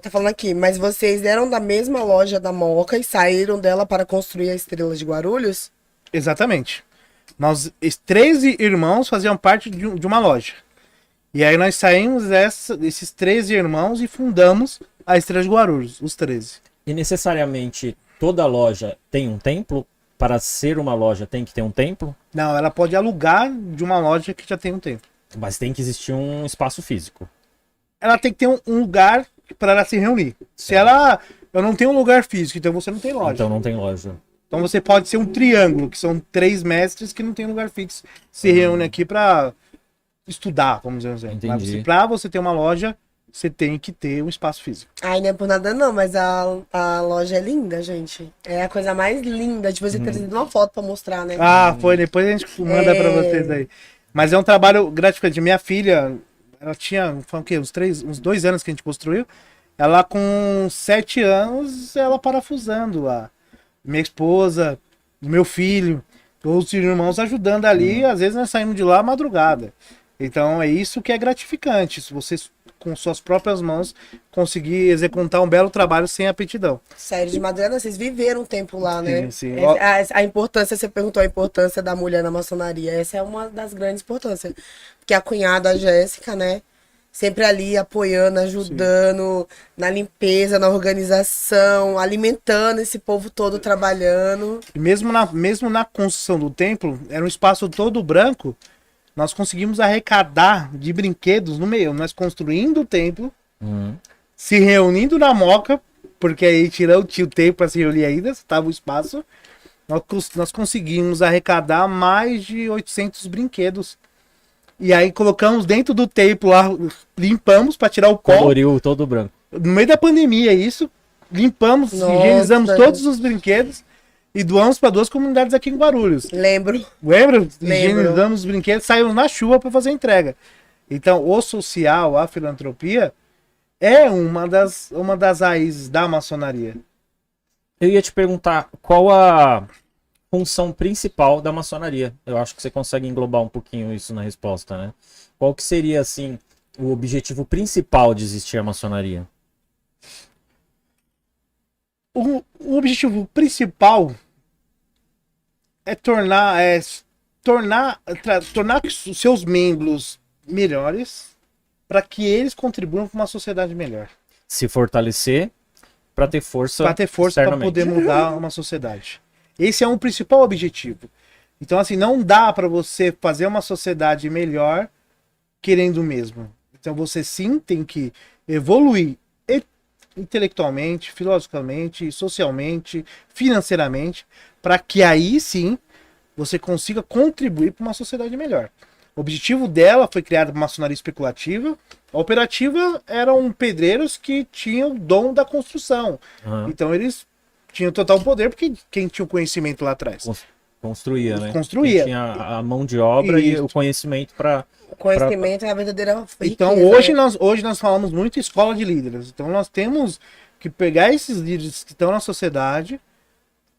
tá falando aqui, mas vocês eram da mesma loja da Moca e saíram dela para construir a Estrela de Guarulhos? Exatamente. Nós, 13 irmãos faziam parte de uma loja. E aí nós saímos desses 13 irmãos e fundamos a Estrela de Guarulhos, os 13. E necessariamente toda loja tem um templo? Para ser uma loja tem que ter um templo? Não, ela pode alugar de uma loja que já tem um templo. Mas tem que existir um espaço físico. Ela tem que ter um lugar para ela se reunir. Se eu não tenho um lugar físico, então você não tem loja. Então não tem loja. Então você pode ser um triângulo, que são 3 mestres que não tem lugar fixo. Se reúnem aqui para estudar, vamos dizer assim. Entendi. Mas para você ter uma loja, você tem que ter um espaço físico. Ai, não é por nada não, mas a loja é linda, gente. É a coisa mais linda. Tipo, você ter trazido uma foto pra mostrar, né? Ah, foi. Depois a gente manda para vocês aí. Mas é um trabalho gratificante. Minha filha, ela tinha, foi o quê? Uns 2 anos que a gente construiu. Ela com 7 anos, ela parafusando lá. Minha esposa, meu filho, todos os irmãos ajudando ali. Às vezes nós saímos de lá à madrugada. Então é isso que é gratificante. Se você, com suas próprias mãos, conseguir executar um belo trabalho sem aptidão. Sério, de madrugada, vocês viveram um tempo lá, né? Sim. A importância, você perguntou a importância da mulher na maçonaria. Essa é uma das grandes importâncias. Porque a cunhada, a Jéssica, né? Sempre ali apoiando, ajudando na limpeza, na organização, alimentando esse povo todo trabalhando. E mesmo na construção do templo, era um espaço todo branco, nós conseguimos arrecadar de brinquedos no meio. Nós construindo o templo, se reunindo na Moca, porque aí tirou o templo para se reunir ainda, estava o espaço. Nós conseguimos arrecadar mais de 800 brinquedos. E aí colocamos dentro do templo lá, limpamos para tirar o pó. Coloriu todo branco. No meio da pandemia, isso. Limpamos, Nossa. higienizamos todos os brinquedos e doamos para 2 comunidades aqui em Guarulhos. Lembro. Lembra? Lembro. Higienizamos os brinquedos, saímos na chuva para fazer a entrega. Então, o social, a filantropia, é uma das raízes da maçonaria. Eu ia te perguntar qual a função principal da maçonaria. Eu acho que você consegue englobar um pouquinho isso na resposta, né? Qual que seria, assim, o objetivo principal de existir a maçonaria? O objetivo principal é tornar os seus membros melhores para que eles contribuam para uma sociedade melhor. Se fortalecer para ter força Para ter força para externamente. poder mudar uma sociedade. Esse é um principal objetivo. Então, assim, não dá para você fazer uma sociedade melhor querendo o mesmo. Então, você sim tem que evoluir intelectualmente, filosoficamente, socialmente, financeiramente, para que aí sim você consiga contribuir para uma sociedade melhor. O objetivo dela foi criada uma maçonaria especulativa. A operativa eram pedreiros que tinham o dom da construção. Aham. Então eles tinham total poder porque quem tinha o conhecimento lá atrás. Construía, né? Construía. Quem tinha a mão de obra e Isso. o conhecimento para... O conhecimento é a verdadeira riqueza, Então, hoje nós falamos muito escola de líderes. Então, nós temos que pegar esses líderes que estão na sociedade,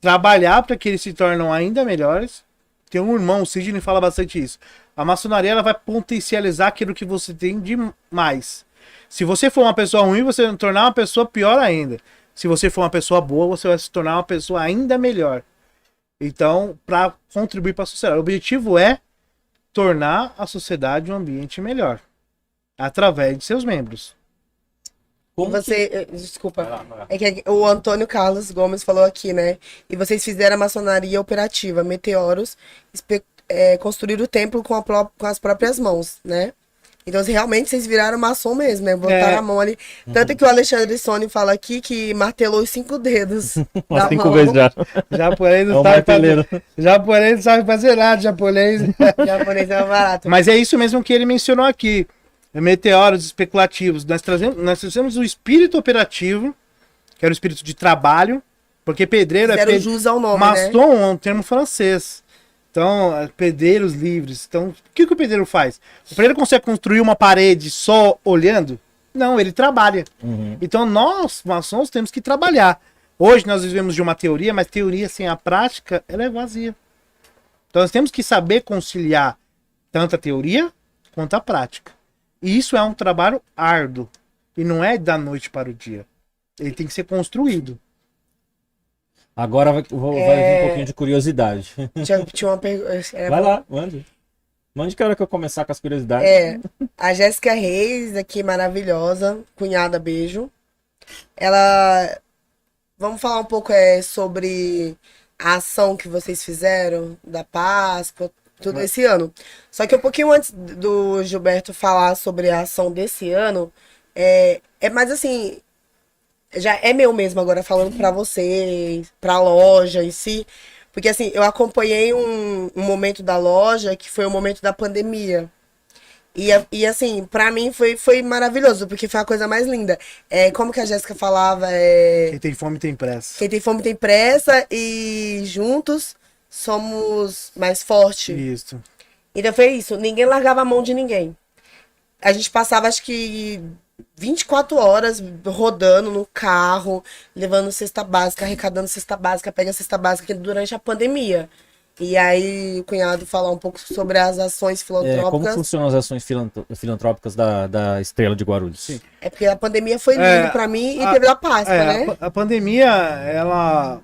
trabalhar para que eles se tornem ainda melhores. Tem um irmão, o Sidney, fala bastante isso. A maçonaria ela vai potencializar aquilo que você tem de mais. Se você for uma pessoa ruim, você vai se tornar uma pessoa pior ainda. Se você for uma pessoa boa, você vai se tornar uma pessoa ainda melhor. Então, para contribuir para a sociedade. O objetivo é tornar a sociedade um ambiente melhor. Através de seus membros. Desculpa. É que o Antônio Carlos Gomes falou aqui, né? E vocês fizeram a maçonaria operativa, Meteoros, construir o templo com as próprias mãos, né? Então, realmente, vocês viraram maçom mesmo, né? Botaram a mão ali. Tanto que o Alexandre Sony fala aqui que martelou os 5 dedos. Umas 5 vezes já. Japonês não japonês não sabe fazer nada, japonês. Japonês é barato. Mas é isso mesmo que ele mencionou aqui. Meteoros especulativos. Nós trouxemos o espírito operativo, que era o espírito de trabalho, porque pedreiro Fizeram jus ao nome, maçom né? é um termo francês. Então, pedreiros livres. Então, o que o pedreiro faz? O pedreiro consegue construir uma parede só olhando? Não, ele trabalha. Então, nós, maçons, temos que trabalhar. Hoje nós vivemos de uma teoria, mas teoria sem a prática, ela é vazia. Então, nós temos que saber conciliar tanto a teoria quanto a prática. E isso é um trabalho árduo. E não é da noite para o dia. Ele tem que ser construído. Agora vai vir um pouquinho de curiosidade. Tinha uma pergunta. Vai lá, mande. Mande que hora que eu começar com as curiosidades. A Jéssica Reis, aqui maravilhosa, cunhada, beijo. Ela. Vamos falar um pouco sobre a ação que vocês fizeram da Páscoa, tudo esse ano. Só que um pouquinho antes do Gilberto falar sobre a ação desse ano, é mais assim. Já é meu mesmo agora falando pra vocês, pra loja em si. Porque assim, eu acompanhei um momento da loja que foi o momento da pandemia. E assim, pra mim foi maravilhoso, porque foi a coisa mais linda. Como que a Jéssica falava? Quem tem fome tem pressa. Quem tem fome tem pressa e juntos somos mais fortes. Isso. Então foi isso, ninguém largava a mão de ninguém. A gente passava acho que 24 horas rodando no carro, levando cesta básica, arrecadando cesta básica, pega cesta básica durante a pandemia. E aí o cunhado falar um pouco sobre as ações filantrópicas. Como funcionam as ações filantrópicas da Estrela de Guarulhos? Sim. É porque a pandemia foi lindo pra mim e teve a Páscoa, né? A pandemia, ela...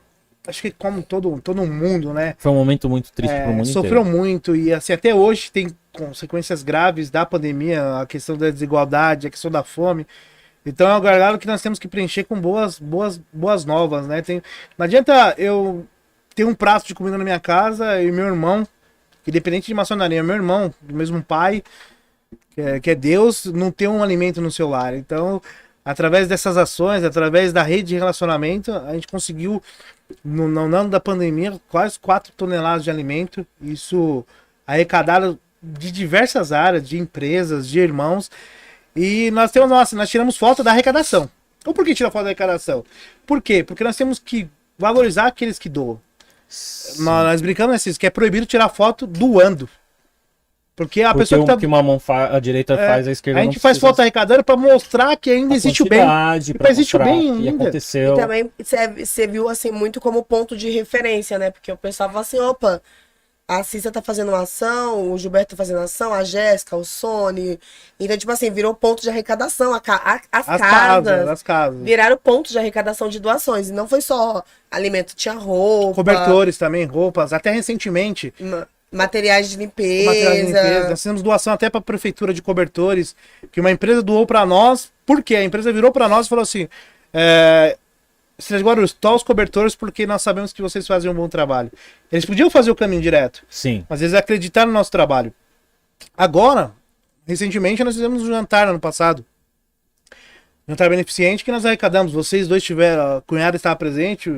Acho que como todo mundo, né? Foi um momento muito triste pro mundo sofreu inteiro. muito e assim, até hoje tem consequências graves da pandemia, a questão da desigualdade, a questão da fome. Então é um gargalo que nós temos que preencher com boas novas, né? Não adianta eu ter um prato de comida na minha casa e meu irmão, independente de maçonaria, meu irmão, do mesmo pai, que é Deus, não ter um alimento no seu lar. Então, através dessas ações, através da rede de relacionamento, a gente conseguiu, no ano da pandemia, quase 4 toneladas de alimento. Isso arrecadado de diversas áreas, de empresas, de irmãos. E nós tiramos foto da arrecadação. Ou por que tirar foto da arrecadação? Por quê? Porque nós temos que valorizar aqueles que doam. Nós brincamos assim, que é proibido tirar foto doando. Porque a pessoa que uma mão a direita faz, a esquerda a gente faz foto arrecadando para mostrar que ainda existe o bem. Existe o bem E ainda. Aconteceu. E também você viu assim muito como ponto de referência, né? Porque o pessoal fala assim, opa, a Cissa tá fazendo uma ação, o Gilberto tá fazendo uma ação, a Jéssica, o Sony. Então, tipo assim, virou ponto de arrecadação. As casas viraram ponto de arrecadação de doações. E não foi só alimento, tinha roupa. Cobertores também, roupas. Até recentemente... Materiais de limpeza. Nós fizemos doação até para a prefeitura de cobertores, que uma empresa doou para nós. Por quê? A empresa virou para nós e falou assim: Estrela de Guarulhos, toma os cobertores porque nós sabemos que vocês fazem um bom trabalho. Eles podiam fazer o caminho direto. Sim. Mas eles acreditaram no nosso trabalho. Agora, recentemente, nós fizemos um jantar no ano passado. Jantar beneficente que nós arrecadamos. Vocês dois tiveram, a cunhada estava presente,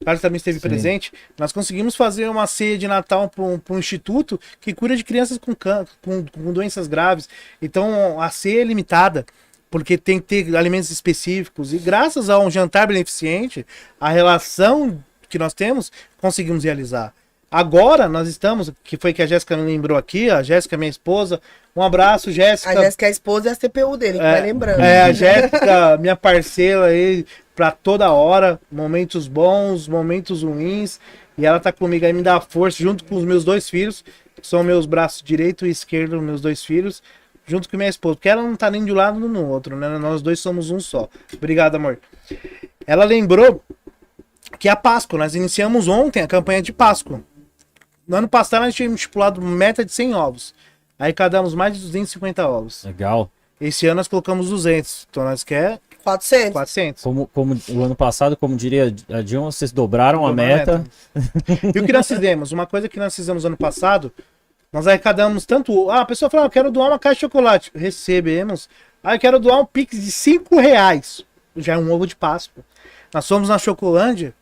o Carlos também esteve presente. Nós conseguimos fazer uma ceia de Natal para um instituto que cuida de crianças com doenças graves. Então a ceia é limitada, porque tem que ter alimentos específicos. E graças a um jantar beneficente, a relação que nós temos, conseguimos realizar. Agora nós estamos, que foi que a Jéssica me lembrou aqui, a Jéssica, minha esposa. Um abraço, Jéssica. A Jéssica é a esposa e a CPU dele, que vai lembrando. A Jéssica, minha parceira aí, pra toda hora, momentos bons, momentos ruins. E ela tá comigo aí, me dá força, junto com os meus 2 filhos, que são meus braços direito e esquerdo, meus 2 filhos, junto com minha esposa. Porque ela não tá nem de um lado nem no outro, né? Nós 2 somos um só. Obrigado, amor. Ela lembrou que a Páscoa, nós iniciamos ontem a campanha de Páscoa. No ano passado, nós tínhamos estipulado meta de 100 ovos. Aí cadamos mais de 250 ovos. Legal. Esse ano nós colocamos 200. Então nós quer 400. Como o ano passado, como diria a Dilma, vocês dobraram a meta. E o que nós fizemos? Uma coisa que nós fizemos ano passado, nós arrecadamos tanto... a pessoa falou, eu quero doar uma caixa de chocolate. Recebemos. Eu quero doar um Pix de R$5. Já é um ovo de Páscoa. Nós fomos na Chocolândia,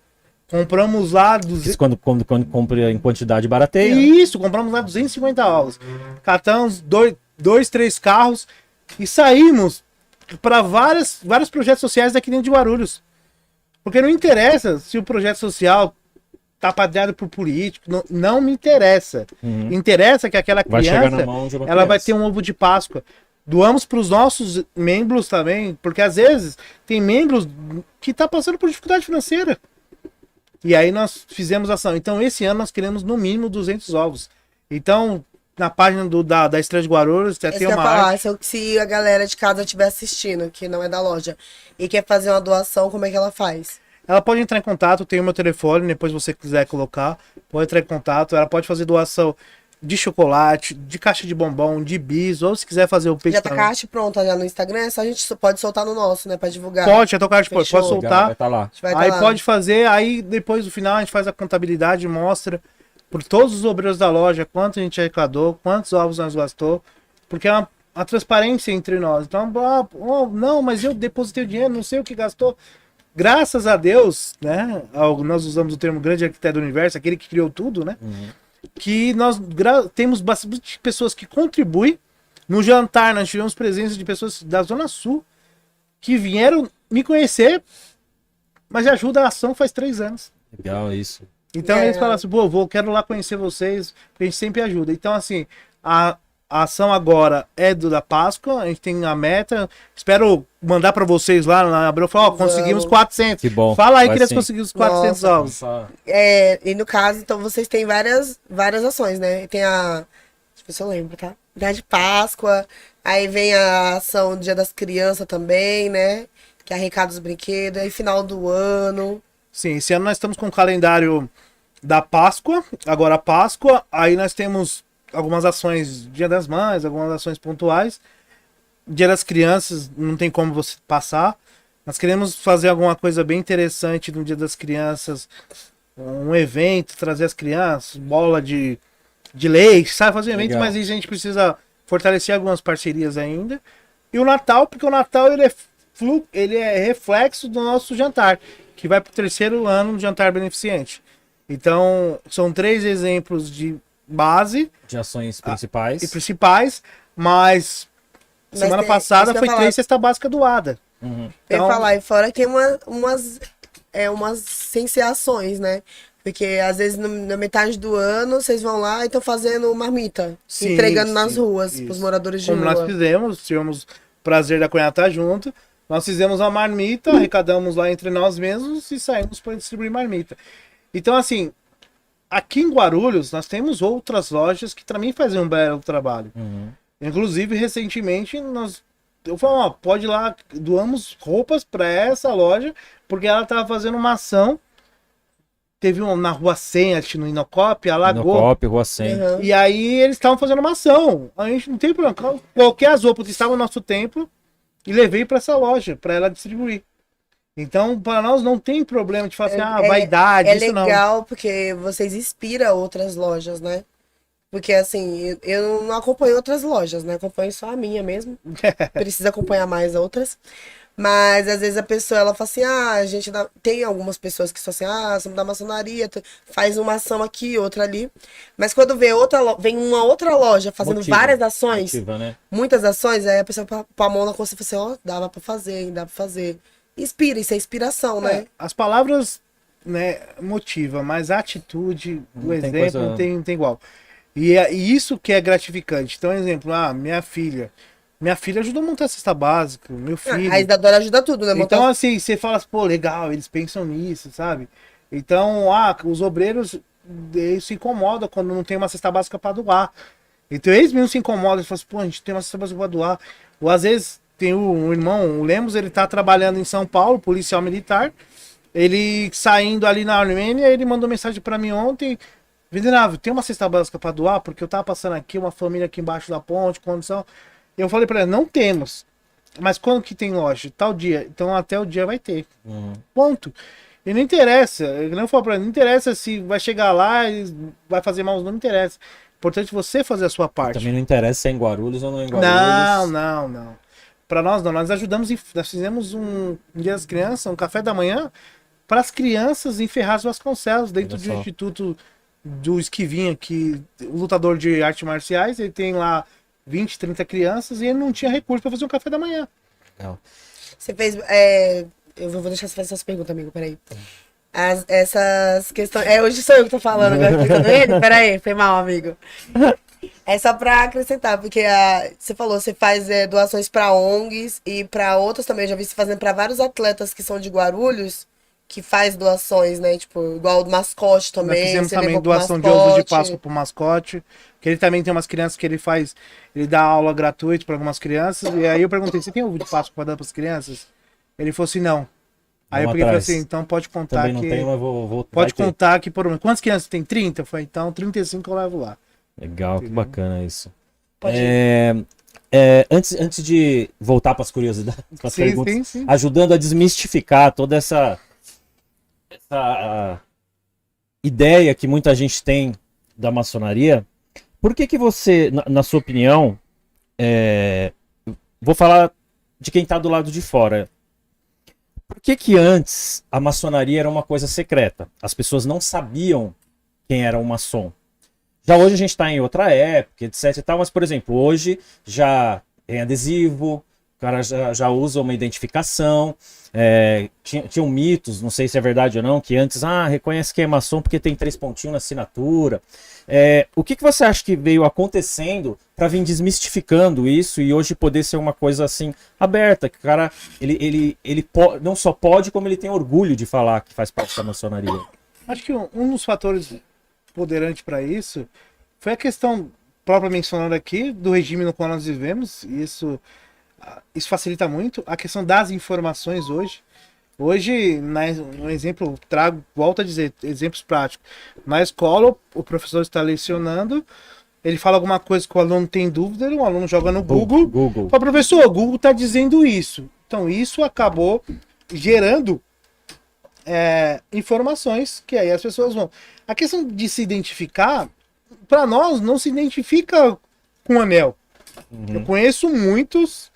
compramos lá... Isso quando compra em quantidade barateia. Isso, compramos lá 250 ovos. Catamos 3 carros e saímos para vários projetos sociais daqui dentro de Guarulhos. Porque não interessa se o projeto social tá padreado por político, não me interessa. Interessa que aquela criança, ela vai ter um ovo de Páscoa. Doamos para os nossos membros também, porque às vezes tem membros que tá passando por dificuldade financeira. E aí nós fizemos ação. Então esse ano nós queremos no mínimo 200 ovos. Então na página da Estrela de Guarulhos tem uma arte. Se a galera de casa estiver assistindo, que não é da loja, e quer fazer uma doação, como é que ela faz? Ela pode entrar em contato, tem o meu telefone, depois você quiser colocar, pode entrar em contato. Ela pode fazer doação de chocolate, de caixa de bombom, de bis, ou se quiser fazer o Pix. Já tá a caixa pronta já no Instagram, só a gente pode soltar no nosso, né, pra divulgar. Pode, já tá a caixa pode soltar. Vai tá lá. Aí pode fazer, aí depois do final a gente faz a contabilidade, mostra por todos os obreiros da loja quanto a gente arrecadou, quantos ovos nós gastou, porque é uma transparência entre nós. Então, não, mas eu depositei o dinheiro, não sei o que gastou. Graças a Deus, né? Nós usamos o termo grande arquiteto do universo, aquele que criou tudo, né? Que nós temos bastante pessoas que contribuem. No jantar, nós tivemos presença de pessoas da Zona Sul que vieram me conhecer, mas ajuda a ação faz 3 anos. Legal isso. Então eles falam assim, quero lá conhecer vocês, porque a gente sempre ajuda. Então, assim, a ação agora é da Páscoa, a gente tem a meta. Espero mandar para vocês lá na Abreu, conseguimos 400. Que bom. Fala aí que nós conseguimos 400 ovos. E no caso, então, vocês têm várias ações, né? Tem deixa eu ver se eu lembro, tá? Dia de Páscoa, aí vem a ação Dia das Crianças também, né? Que é arrecada dos brinquedos, aí final do ano. Sim, esse ano nós estamos com o calendário da Páscoa, agora a Páscoa, aí nós temos algumas ações Dia das Mães, algumas ações pontuais. Dia das Crianças, não tem como você passar. Nós queremos fazer alguma coisa bem interessante no Dia das Crianças, um evento, trazer as crianças, bola de leite, sabe? Fazer um evento, mas a gente precisa fortalecer algumas parcerias ainda. E o Natal, porque o Natal ele é reflexo do nosso jantar, que vai para o 3º ano do jantar beneficente. Então, são 3 exemplos de base. De ações principais. Mas semana passada foi 3 cesta básica doada. Então, eu ia falar, e fora que tem umas sem ser ações, né? Porque às vezes na metade do ano vocês vão lá e estão fazendo marmita, entregando nas ruas para os moradores de rua. Como nós fizemos, tivemos o prazer da Cunha estar junto. Nós fizemos uma marmita, arrecadamos lá entre nós mesmos e saímos para distribuir marmita. Então, assim, aqui em Guarulhos, nós temos outras lojas que também fazem um belo trabalho. Inclusive, recentemente, eu falei, pode ir lá, doamos roupas para essa loja, porque ela estava fazendo uma ação. Teve na Rua 100, acho, no Inocop, alagou. Inocop, Rua 100. E aí, eles estavam fazendo uma ação. A gente não tem problema. Coloquei as roupas que estavam no nosso templo e levei para essa loja, para ela distribuir. Então, para nós não tem problema de falar assim, vaidade, isso não. É legal porque vocês inspiram outras lojas, né? Porque, assim, eu não acompanho outras lojas, né? Acompanho só a minha mesmo. Preciso acompanhar mais outras. Mas, às vezes, a pessoa, ela fala assim, a gente tem algumas pessoas que são assim, somos da maçonaria, faz uma ação aqui, outra ali. Mas quando vem uma outra loja fazendo várias ações, né? Muitas ações, aí a pessoa põe a mão na consciência e fala assim, dava pra fazer, dá pra fazer. Inspira, isso é inspiração, né? As palavras né, motiva, mas a atitude, o Não tem exemplo, coisa- não tem igual. E isso que é gratificante. Então, exemplo, minha filha. Minha filha ajudou a montar a cesta básica, meu filho. A Isadora ajuda tudo, né? Então, assim, você fala assim, pô, legal, eles pensam nisso, sabe? Então, os obreiros, eles se incomodam quando não tem uma cesta básica para doar. Então, eles mesmos se incomodam, eles falam assim, pô, a gente tem uma cesta básica para doar. Ou às vezes, tem um irmão, o Lemos, ele tá trabalhando em São Paulo, policial militar, ele saindo ali na Armênia, ele mandou mensagem para mim ontem, Venerável, tem uma cesta básica para doar? Porque eu tava passando aqui, uma família aqui embaixo da ponte, condição... Eu falei pra ela, não temos. Mas quando que tem loja? Tal dia. Então até o dia vai ter. Ponto. E não interessa. Eu não falo pra ela, não interessa se vai chegar lá e vai fazer mal, não interessa. Importante você fazer a sua parte. Também não interessa se é em Guarulhos ou não é em Guarulhos. Não. Pra nós não. Nós ajudamos, nós fizemos um Dia das Crianças, um café da manhã, para as crianças em Ferraz Vasconcelos, dentro Olha do só. Instituto do Esquivinha, que o lutador de artes marciais, ele tem lá 20, 30 crianças e ele não tinha recurso para fazer um café da manhã. Não. Você fez. Eu vou deixar você fazer essas perguntas, amigo, peraí. Essas questões. Hoje sou eu que tô falando, agora que tá doendo? Peraí, foi mal, amigo. É só pra acrescentar, porque você falou, você faz doações pra ONGs e pra outras também. Eu já vi você fazendo pra vários atletas que são de Guarulhos, que faz doações, né? Tipo, igual o mascote Nós também. fizemos você também levou pro doação de ovos de mascote. Páscoa pro mascote. Que ele também tem umas crianças que ele dá aula gratuita para algumas crianças. E aí eu perguntei, você tem ovo de Páscoa para dar para as crianças? Ele falou assim, não. Aí eu Vamos peguei e falei atrás. assim, então pode contar Também não que... tenho, mas vou Pode vai ter. contar que por um... Quantas crianças tem? 30? Eu falei, então 35 eu levo lá. Legal, que bacana isso. Pode ir. Antes de voltar para as curiosidades, para as Sim, perguntas, sim, sim. ajudando a desmistificar toda essa ideia que muita gente tem da maçonaria, por que você, na sua opinião, vou falar de quem está do lado de fora, por que antes a maçonaria era uma coisa secreta? As pessoas não sabiam quem era um maçom. Já hoje a gente está em outra época, etc e tal, mas, por exemplo, hoje já tem adesivo, o cara já usa uma identificação, tinham mitos, não sei se é verdade ou não, que antes, reconhece que é maçom porque tem 3 pontinhos na assinatura. O que você acha que veio acontecendo para vir desmistificando isso e hoje poder ser uma coisa assim, aberta, que o cara, ele não só pode, como ele tem orgulho de falar que faz parte da maçonaria? Acho que um dos fatores poderantes para isso foi a questão própria mencionada aqui do regime no qual nós vivemos. Isso facilita muito a questão das informações hoje. Hoje, um exemplo, volto a dizer, exemplos práticos. Na escola, o professor está lecionando, ele fala alguma coisa que o aluno tem dúvida, o aluno joga no Google. Fala, professor, o Google está dizendo isso. Então, isso acabou gerando informações que aí as pessoas vão. A questão de se identificar, para nós, não se identifica com anel. Eu conheço muitos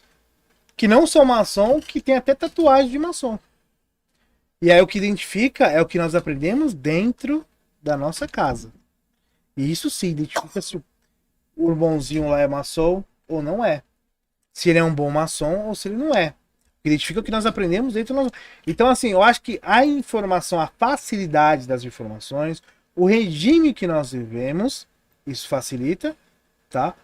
que não são maçom, que tem até tatuagem de maçom. E aí o que identifica é o que nós aprendemos dentro da nossa casa. E isso sim identifica se o irmãozinho lá é maçom ou não é. Se ele é um bom maçom ou se ele não é. Identifica o que nós aprendemos dentro do nosso... Então, assim, eu acho que a informação, a facilidade das informações, o regime que nós vivemos, isso facilita, tá?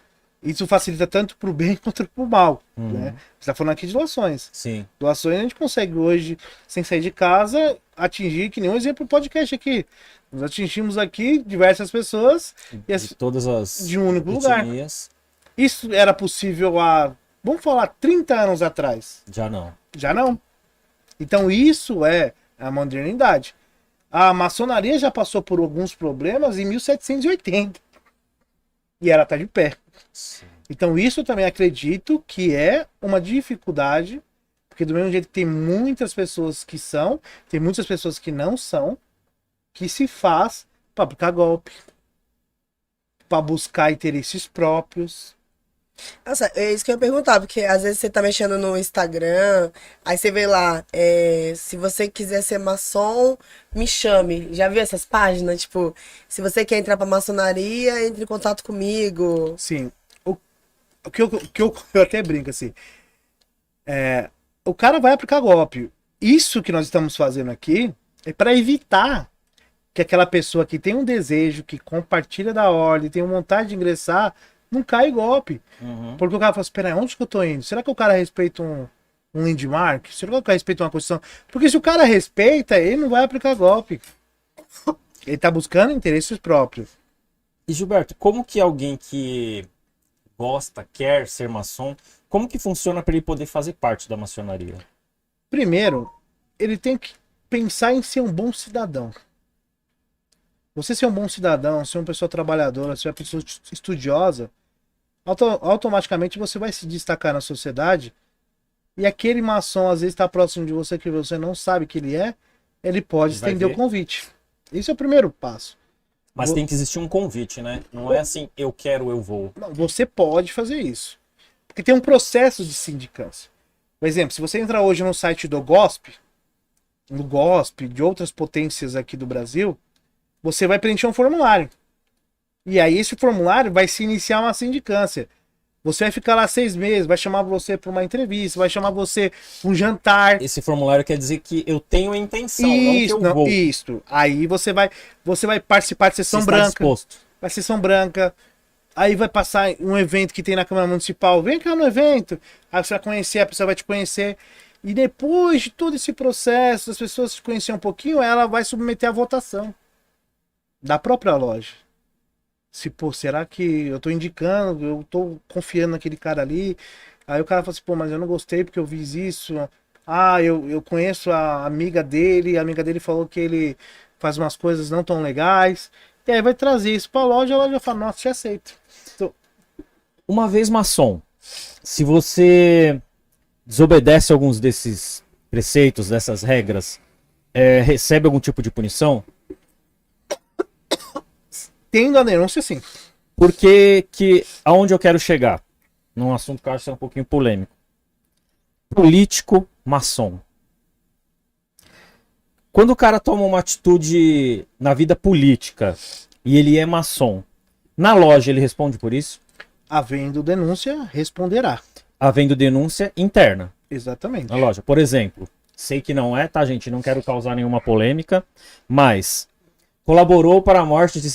Isso facilita tanto para o bem quanto para o mal. Né? Você está falando aqui de doações. Sim. Doações a gente consegue hoje, sem sair de casa, atingir, que nem um exemplo do podcast aqui. Nós atingimos aqui diversas pessoas De todas as de um único lugar. etnias. Isso era possível há, vamos falar, 30 anos atrás. Já não. Já não. Então isso é a modernidade. A maçonaria já passou por alguns problemas em 1780. E ela está de pé. Sim. Então isso eu também acredito que é uma dificuldade, porque do mesmo jeito que tem muitas pessoas que são, tem muitas pessoas que não são, que se faz para aplicar golpe, para buscar interesses próprios. Nossa, é isso que eu ia perguntar, porque às vezes você tá mexendo no Instagram, aí você vê lá, se você quiser ser maçom, me chame. Já viu essas páginas? Tipo, se você quer entrar pra maçonaria, entre em contato comigo. Sim. O que eu até brinco assim. O cara vai aplicar golpe. Isso que nós estamos fazendo aqui É para evitar que aquela pessoa que tem um desejo, que compartilha da ordem, tem vontade de ingressar, não cai em golpe. Porque o cara fala assim, peraí, onde que eu tô indo? Será que o cara respeita um landmark? Será que o cara respeita uma Constituição? Porque se o cara respeita, ele não vai aplicar golpe. Ele tá buscando interesses próprios. E Gilberto, como que alguém que gosta, quer ser maçom, como que funciona para ele poder fazer parte da maçonaria? Primeiro, ele tem que pensar em ser um bom cidadão. Você ser um bom cidadão, ser uma pessoa trabalhadora, ser uma pessoa estudiosa, automaticamente você vai se destacar na sociedade. E aquele maçom, às vezes, está próximo de você que você não sabe que ele pode estender o convite. Esse é o primeiro passo. Mas tem que existir um convite, né? Não é assim, eu quero, eu vou. Não, você pode fazer isso. Porque tem um processo de sindicância. Por exemplo, se você entrar hoje no site do GOSP, de outras potências aqui do Brasil, você vai preencher um formulário. E aí esse formulário vai se iniciar uma sindicância. Você vai ficar lá 6 meses, vai chamar você para uma entrevista, vai chamar você para um jantar. Esse formulário quer dizer que eu tenho a intenção, não que eu vou. Isso. Aí você vai participar de sessão Você está branca. disposto. Vai sessão branca. Aí vai passar um evento que tem na Câmara Municipal. Vem cá no evento. Aí você vai conhecer, a pessoa vai te conhecer. E depois de todo esse processo, as pessoas te conhecerem um pouquinho, ela vai submeter a votação da própria loja. Se, pô, será que eu tô indicando, eu tô confiando naquele cara ali? Aí o cara fala assim, pô, mas eu não gostei porque eu vi isso. Ah, eu conheço a amiga dele falou que ele faz umas coisas não tão legais. E aí vai trazer isso pra loja, a loja fala, nossa, te aceito. Então, Uma vez maçom, se você desobedece alguns desses preceitos, dessas regras, recebe algum tipo de punição? tendo a denúncia, sim. Porque aonde eu quero chegar? Num assunto que eu acho que é um pouquinho polêmico. Político maçom. Quando o cara toma uma atitude na vida política e ele é maçom, na loja ele responde por isso? Havendo denúncia, responderá. Havendo denúncia interna Exatamente. na loja. Por exemplo, sei que não é, tá, gente? Não quero causar nenhuma polêmica, mas colaborou para a morte de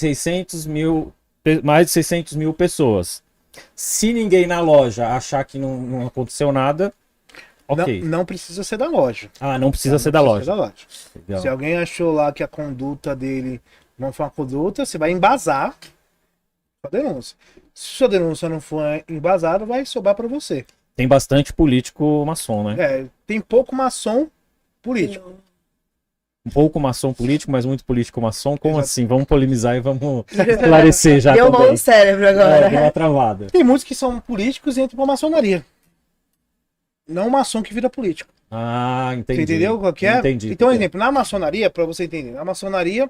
mais de 600 mil pessoas. Se ninguém na loja achar que não aconteceu nada, ok. Não precisa ser da loja. Ah, não precisa ser da loja. Se alguém achou lá que a conduta dele não foi uma conduta, você vai embasar a denúncia. Se sua denúncia não for embasada, vai sobrar para você. Tem bastante político maçom, né? Tem pouco maçom político. Um pouco maçom político, mas muito político maçom. Como assim? Vamos polemizar e vamos esclarecer já Deu também. mão no cérebro agora. Deu uma travada. Tem muitos que são políticos e entram pra maçonaria. Não maçom que vira político. Ah, entendi. Você entendeu qual que é? Entendi. Então, exemplo, na maçonaria, para você entender, na maçonaria,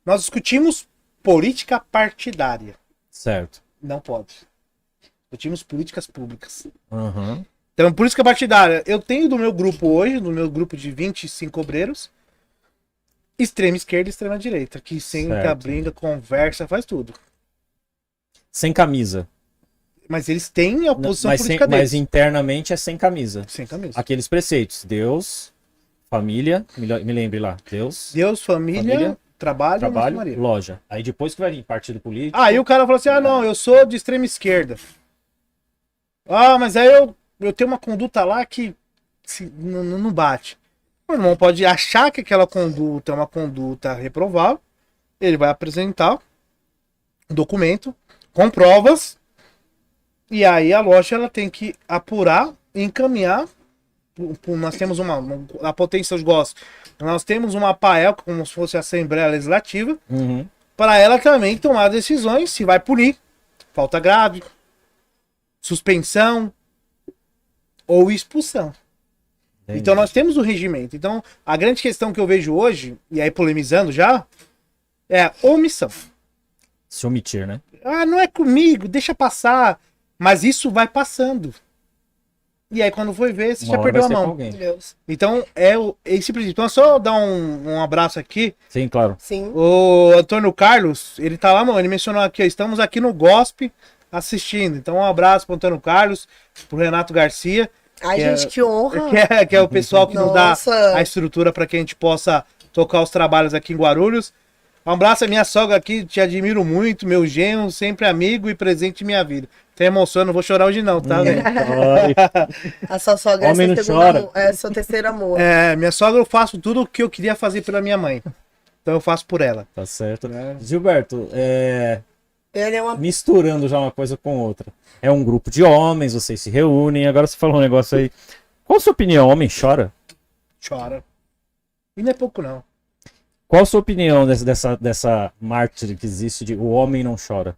nós discutimos política partidária. Certo. Não pode. Discutimos políticas públicas. Uhum. Então, política partidária, eu tenho do meu grupo hoje, do meu grupo de 25 obreiros, extrema esquerda e extrema direita, que senta, Certo. brinca, conversa, faz tudo. Sem camisa. Mas eles têm a posição política Mas deles. internamente é sem camisa. Sem camisa. Aqueles preceitos. Deus, família, me lembre lá. Deus, Deus, família, trabalho, trabalho, maçonaria. loja. Aí depois que vai vir partido político. Aí o cara falou assim, não, eu sou de extrema esquerda. Mas aí eu tenho uma conduta lá que não bate. O irmão pode achar que aquela conduta é uma conduta reprovável, ele vai apresentar um documento com provas, e aí a loja ela tem que apurar e encaminhar. Nós temos a potência dos gostos, nós temos uma APAEL, como se fosse a Assembleia Legislativa, Uhum. para ela também tomar decisões se vai punir, falta grave, suspensão ou expulsão. Entendi. Então nós temos o regimento. Então a grande questão que eu vejo hoje, e aí polemizando já, é a omissão. Se omitir, né? Não é comigo, deixa passar. Mas isso vai passando. E aí quando foi ver, você Uma já hora perdeu vai a ser com mão. alguém. Deus. Então é esse princípio. Então é só dar um abraço aqui. Sim, claro. Sim. O Antônio Carlos, ele tá lá, ele mencionou aqui, ó, estamos aqui no GOSP assistindo. Então um abraço pro Antônio Carlos, pro Renato Garcia. Ai, Que gente, que honra. que é o pessoal que nos dá Nossa. a estrutura para que a gente possa tocar os trabalhos aqui em Guarulhos. Um abraço à minha sogra aqui, te admiro muito, meu genro, sempre amigo e presente em minha vida. Até emociono, não vou chorar hoje não, tá, velho? A sua sogra Homem não seu chora. é seu terceiro amor. É, minha sogra eu faço tudo o que eu queria fazer pela minha mãe. Então eu faço por ela. Tá certo. Gilberto, Ele é uma. misturando já uma coisa com outra. É um grupo de homens, vocês se reúnem. Agora você falou um negócio aí. Qual a sua opinião? Homem chora? Chora. E não é pouco não. Qual a sua opinião dessa mártir que existe de o homem não chora?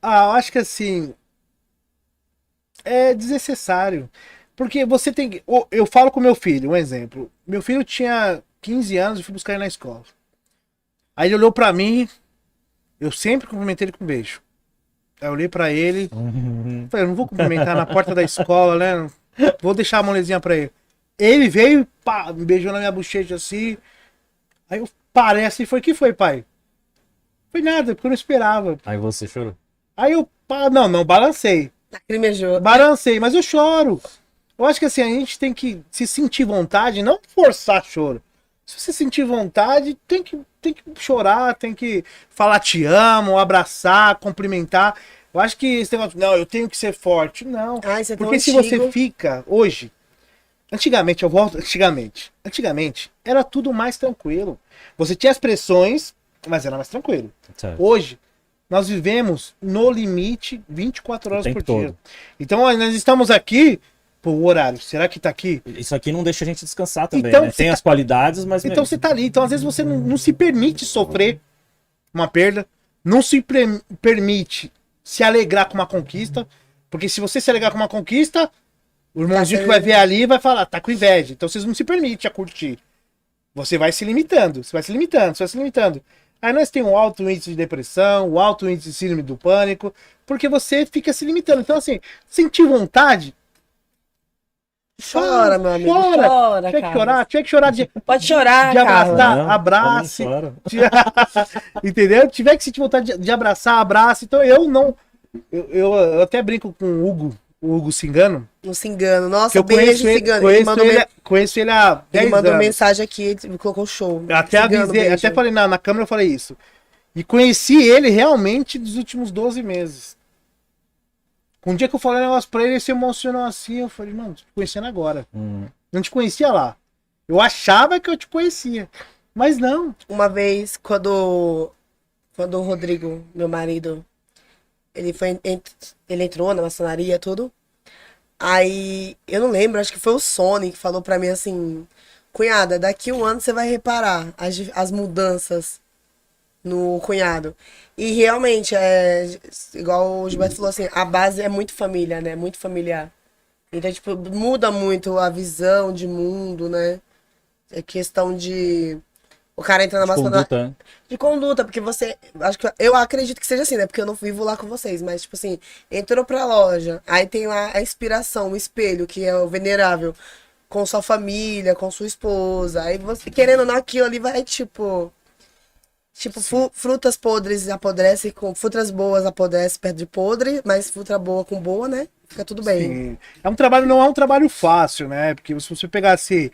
Ah, eu acho que assim. É desnecessário. Porque você tem que. Eu falo com meu filho, um exemplo. Meu filho tinha 15 anos e fui buscar ele na escola. Aí ele olhou pra mim. Eu sempre cumprimentei ele com um beijo. Aí eu olhei pra ele. Falei, eu não vou cumprimentar na porta da escola, né? Vou deixar a molezinha pra ele. Ele veio e pá, me beijou na minha bochecha assim. Aí eu parei assim, foi, que foi, pai? Foi nada, porque eu não esperava. Aí você chorou. Aí eu, pá, não, balancei. Lacrimejou. Balancei, mas eu choro. Eu acho que assim, a gente tem que se sentir vontade, não forçar choro. Se você sentir vontade, tem que chorar, tem que falar te amo, abraçar, cumprimentar. Eu acho que esse negócio, não, eu tenho que ser forte. Não. Ai, isso é tão Porque se antigo. você fica hoje. Antigamente, eu volto. Antigamente, era tudo mais tranquilo. Você tinha as pressões, mas era mais tranquilo. Certo. Hoje, nós vivemos no limite 24 horas O tempo por dia. todo. Então, nós estamos aqui. Pô, o horário, será que tá aqui? Isso aqui não deixa a gente descansar também, Então, né? você Tem tá- as qualidades, mas... Então você tá ali. Então, às vezes, você não se permite sofrer uma perda, não se permite se alegrar com uma conquista, porque se você se alegrar com uma conquista, o irmãozinho que vai ver ali vai falar, tá com inveja. Então vocês não se permitem a curtir. Você vai se limitando, você vai se limitando, você vai se limitando. Aí nós temos um alto índice de depressão, o alto índice de síndrome do pânico, porque você fica se limitando. Então, assim, sentir vontade. Chora, meu amigo. Chora. Chora, Tinha que chorar de Pode chorar, de abraçar, Carlos. Não, abrace. homem chora. Entendeu? Tiver que sentir vontade de abraçar, abraça. Então eu não. Eu até brinco com o Hugo Cingano. Não se engano. Nossa, Que eu beijo, conheço ele, Cigano. Ele mandou, conheço ele há 10 ele mandou anos. mensagem aqui e colocou show. Até Cigano, avisei, beijo. até falei na câmera, eu falei isso. E conheci ele realmente dos últimos 12 meses. Um dia que eu falei um negócio pra ele, ele se emocionou assim. Eu falei, mano, tô te conhecendo agora. Não te conhecia lá. Eu achava que eu te conhecia. Mas não. Uma vez, quando o Rodrigo, meu marido, ele entrou na maçonaria, tudo. Aí, eu não lembro, acho que foi o Sony que falou pra mim assim, cunhada, daqui um ano você vai reparar as mudanças no cunhado. E realmente, igual o Gilberto falou assim, a base é muito família, né? Muito familiar. Então, tipo, muda muito a visão de mundo, né? É questão de... O cara entra na maçonaria... Conduta, né? De conduta, porque você... Eu acredito que seja assim, né? Porque eu não vivo lá com vocês. Mas, tipo assim, entrou pra loja, aí tem lá a inspiração, o espelho, que é o venerável, com sua família, com sua esposa. Aí você, querendo ou não, aquilo ali vai, tipo... Tipo, frutas podres apodrecem com... Frutas boas apodrecem perto de podre, mas fruta boa com boa, né? Fica tudo bem. Sim. É um trabalho, não é um trabalho fácil, né? Porque se você pegasse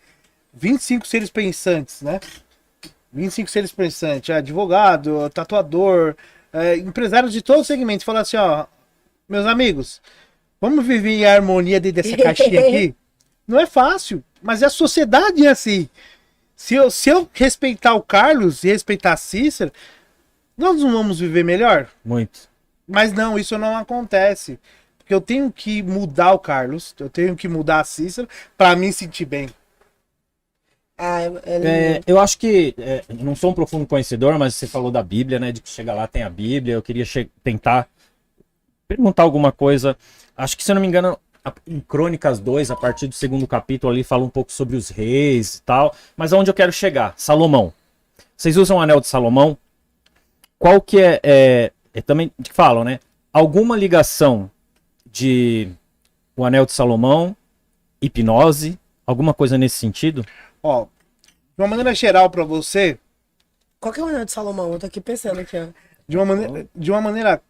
25 seres pensantes, né? 25 seres pensantes, advogado, tatuador, empresários de todos os segmentos, falar assim, ó, meus amigos, vamos viver em harmonia dentro dessa caixinha aqui? Não é fácil, mas a sociedade é assim. Se eu respeitar o Carlos e respeitar a Cícera, nós não vamos viver melhor? Muito. Mas não, isso não acontece. Porque eu tenho que mudar o Carlos, eu tenho que mudar a Cícera pra me sentir bem. Ah, é lindo. Eu acho que, não sou um profundo conhecedor, mas você falou da Bíblia, né? De que chega lá tem a Bíblia. Eu queria tentar perguntar alguma coisa. Acho que, se eu não me engano, em Crônicas 2, a partir do 2º capítulo ali, fala um pouco sobre os reis e tal. Mas aonde eu quero chegar? Salomão. Vocês usam o Anel de Salomão? Qual que também que falam, né? Alguma ligação de o Anel de Salomão, hipnose, alguma coisa nesse sentido? Ó, de uma maneira geral pra você, Qual que é o anel de Salomão? Eu tô aqui pensando aqui, ó. de uma maneira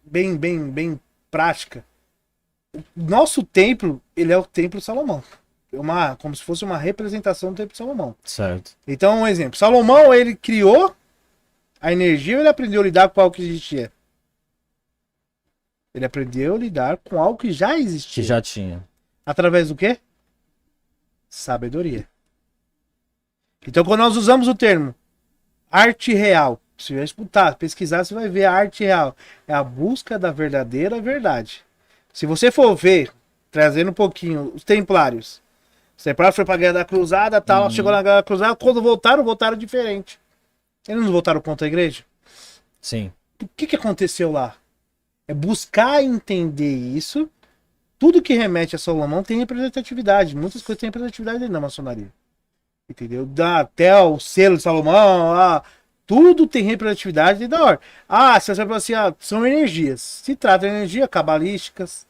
bem prática, Nosso templo, ele é o templo de Salomão. Como se fosse uma representação do templo de Salomão. Certo. Então, um exemplo. Salomão, ele criou a energia ou ele aprendeu a lidar com algo que existia? Ele aprendeu a lidar com algo que já existia. Que já tinha. Através do quê? Sabedoria. Então, quando nós usamos o termo arte real, se você escutar, pesquisar, você vai ver a arte real. É a busca da verdadeira verdade. Se você for ver, trazendo um pouquinho, os templários. Os templários foram para a Guerra da Cruzada, tal, chegou na Guerra da Cruzada, quando voltaram diferente. Eles não voltaram contra a igreja? Sim. O que aconteceu lá? É buscar entender isso. Tudo que remete a Salomão tem representatividade. Muitas coisas têm representatividade dentro da maçonaria. Entendeu? Até o selo de Salomão, tudo tem representatividade dentro da ordem. Se você fala assim, são energias. Se trata de energia cabalísticas.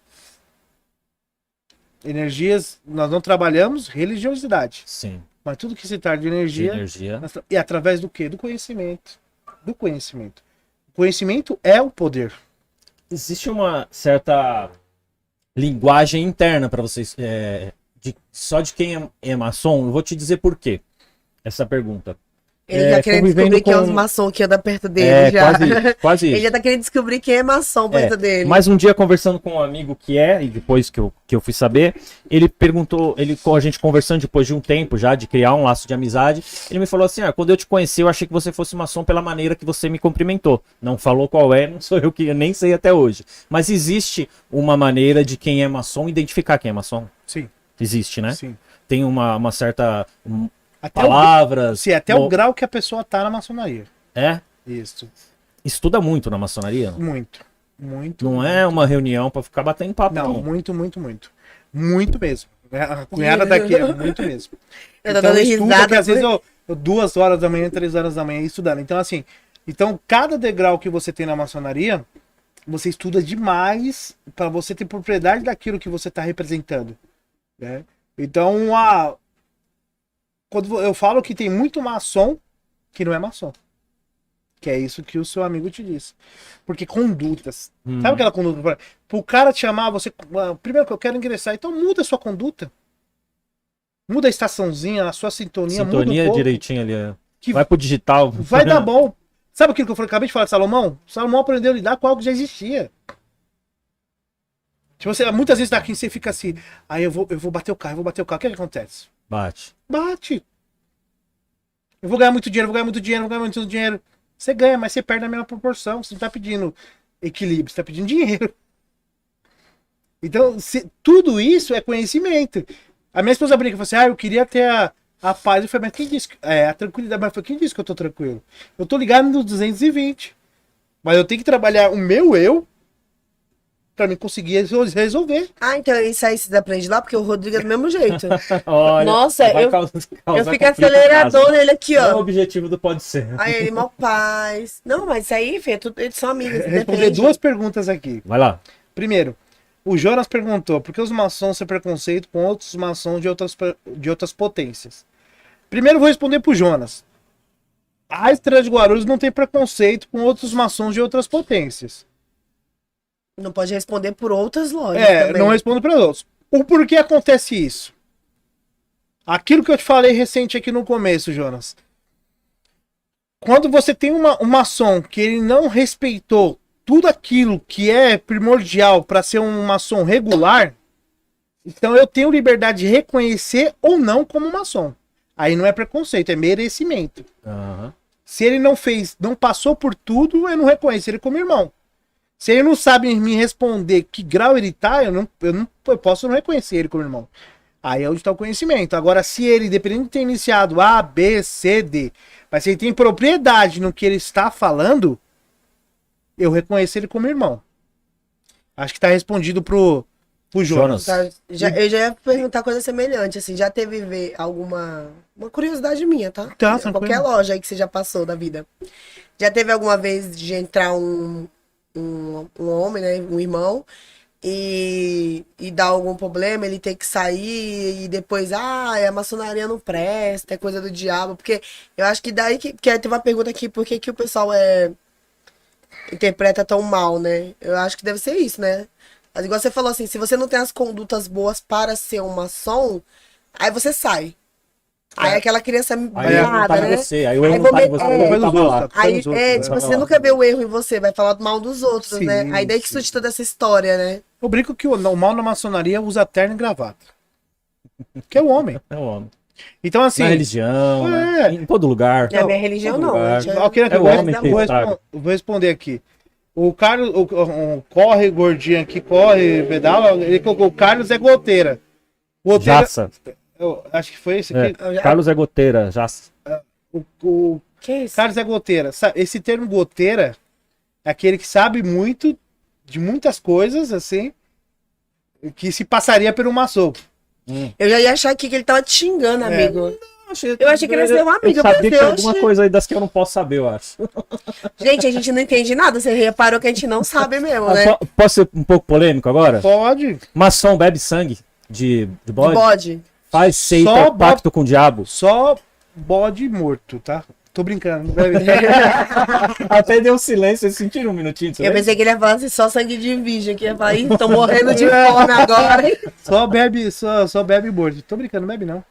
Energias, nós não trabalhamos religiosidade. Sim. Mas tudo que se trata de energia. E através do quê? Do conhecimento. Do conhecimento. O conhecimento é o poder. Existe uma certa linguagem interna para vocês, só de quem é maçom. Eu vou te dizer por quê essa pergunta. Ele já querendo descobrir quem é os maçom que anda perto dele. Quase isso. Ele já tá querendo descobrir quem é maçom perto dele. Mas um dia, conversando com um amigo e depois que eu fui saber, ele perguntou, com a gente conversando depois de um tempo já, de criar um laço de amizade, ele me falou assim, quando eu te conheci, eu achei que você fosse maçom pela maneira que você me cumprimentou. Não falou qual não sou eu que eu nem sei até hoje. Mas existe uma maneira de quem é maçom identificar quem é maçom? Sim. Existe, né? Sim. Tem uma certa... Até palavras... até o grau que a pessoa tá na maçonaria. É? Isso. Estuda muito na maçonaria? Muito. Não é uma reunião pra ficar batendo papo, não. Muito. Muito mesmo. A cunhada daqui é muito mesmo. Eu tô dando risada. Que às vezes eu 2 horas da manhã, 3 horas da manhã estudando. Então, assim, cada degrau que você tem na maçonaria, você estuda demais para você ter propriedade daquilo que você tá representando. Né? Então, quando eu falo que tem muito maçom que não é maçom. Que é isso que o seu amigo te disse. Porque condutas. Sabe aquela conduta? Pro cara te chamar, você. Primeiro que eu quero ingressar, então muda a sua conduta. Muda a estaçãozinha, a sua sintonia. Muda um pouco, direitinho ali. Vai pro digital. Vai dar bom. Sabe aquilo que eu acabei de falar de Salomão? Salomão aprendeu a lidar com algo que já existia. Tipo, muitas vezes daqui você fica assim, eu vou bater o carro, O que acontece? Bate. Eu vou ganhar muito dinheiro. Você ganha, mas você perde na mesma proporção. Você não tá pedindo equilíbrio, você tá pedindo dinheiro. Então, tudo isso é conhecimento. A minha esposa brinca e fala assim, eu queria ter a paz. Eu falei, mas quem disse? A tranquilidade. Mas quem disse que eu tô tranquilo? Eu tô ligado nos 220. Mas eu tenho que trabalhar o meu eu pra mim conseguir resolver. Então isso aí você aprende lá, porque o Rodrigo é do mesmo jeito. Olha, nossa, eu fico acelerador nele aqui, ó. É o objetivo do Pode Ser. Aí ele, mó paz. Não, mas isso aí, Fê, eles são amigos. Responder 2 perguntas aqui. Vai lá. Primeiro, o Jonas perguntou, por que os maçons têm preconceito com outros maçons de outras potências? Primeiro eu vou responder pro Jonas. A Estrela de Guarulhos não tem preconceito com outros maçons de outras potências. Não pode responder por outras lojas também. Não respondo para outros. O porquê acontece isso? Aquilo que eu te falei recente aqui no começo, Jonas. Quando você tem um maçom que ele não respeitou tudo aquilo que é primordial para ser um maçom regular, então eu tenho liberdade de reconhecer ou não como maçom. Aí não é preconceito, é merecimento. Se ele não passou por tudo, eu não reconheço ele como irmão. Se ele não sabe me responder que grau ele tá, eu posso não reconhecer ele como irmão. Aí é onde está o conhecimento. Agora, se ele, dependendo de ter iniciado A, B, C, D, mas se ele tem propriedade no que ele está falando, eu reconheço ele como irmão. Acho que está respondido pro Jonas. Eu já ia perguntar coisa semelhante, assim, já teve uma curiosidade minha, tá? Qualquer loja aí que você já passou da vida. Já teve alguma vez de entrar um homem, né, um irmão, e dar algum problema, ele ter que sair e depois, a maçonaria não presta, é coisa do diabo, porque eu acho que daí que tem uma pergunta aqui, por que o pessoal interpreta tão mal, né? Eu acho que deve ser isso, né? Mas igual você falou assim, se você não tem as condutas boas para ser um maçom, aí você sai. Aí aquela criança Aí eu não mimada, tá em né? você, aí o erro Aí não tá em vou você, meter- o erro é, tava lá. Tá Aí, nos outros, tipo, né? você nunca vê o erro em você, vai falar mal dos outros, Sim, né? Aí daí que sim. surge toda essa história, né? Eu brinco que o mal na maçonaria usa terno e gravata. Que é o homem. É o homem. Então, assim. Na religião, né? É. Em todo lugar. Na minha religião, todo não. lugar. gente, Eu queria que É eu o vou, homem que vou estraga. vou responder aqui. O Carlos, corre gordinho aqui, corre, pedala. Ele colocou o Carlos é goteira. Goteira, Jaça. eu acho que foi esse É. aqui. Carlos é goteira, Jaça. O Que isso? Carlos é goteira. Esse termo goteira é aquele que sabe muito de muitas coisas, assim, que se passaria por um maçom. Eu já ia achar aqui que ele tava te xingando, É. amigo. Eu achei que ele ia ser um amigo, Eu sabia que pensei, tinha alguma oxe. coisa aí das que eu não posso saber, eu acho. Gente, a gente não entende nada. Você reparou que a gente não sabe mesmo, Ah, né? posso ser um pouco polêmico agora? Pode. Maçom bebe sangue de De bode? bode. Faz seita, Só pacto com o diabo? Só bode morto, tá? Tô brincando. Não bebe. Até deu um silêncio, vocês sentiram um minutinho de Eu silêncio? pensei que ele ia falar assim, só sangue de virgem, que ia falar, ih, tô morrendo de fome agora, hein? Só bebe morto. Tô brincando, não bebe não.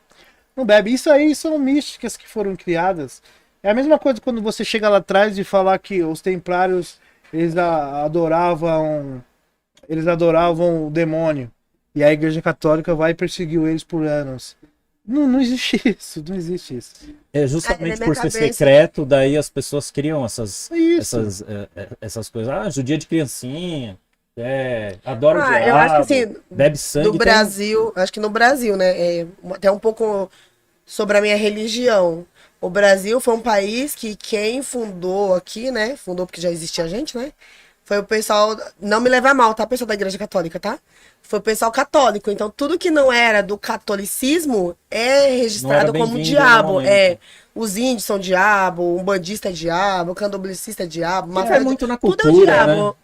Não bebe. Isso aí são místicas que foram criadas. É a mesma coisa quando você chega lá atrás e falar que os templários eles adoravam o demônio. E a Igreja Católica vai e perseguiu eles por anos. Não existe isso, não existe isso. É Ah, justamente na por minha ser cabeça- secreto, daí as pessoas criam essas Isso. essas coisas. Ah, judia de criancinha. Adora o Ah, diabo. eu acho que assim, bebe sangue. No Brasil, acho que no Brasil, né? Até um pouco sobre a minha religião. O Brasil foi um país que quem fundou aqui, né? Fundou porque já existia gente, né? Foi o pessoal. Não me leva a mal, tá? Pessoal da Igreja Católica, tá? Foi o pessoal católico. Então, tudo que não era do catolicismo é registrado como bem-vindo diabo. normalmente. Os índios são diabo, um bandista é diabo, o candomblessista é diabo. É muito na tudo é o cultura, diabo. né?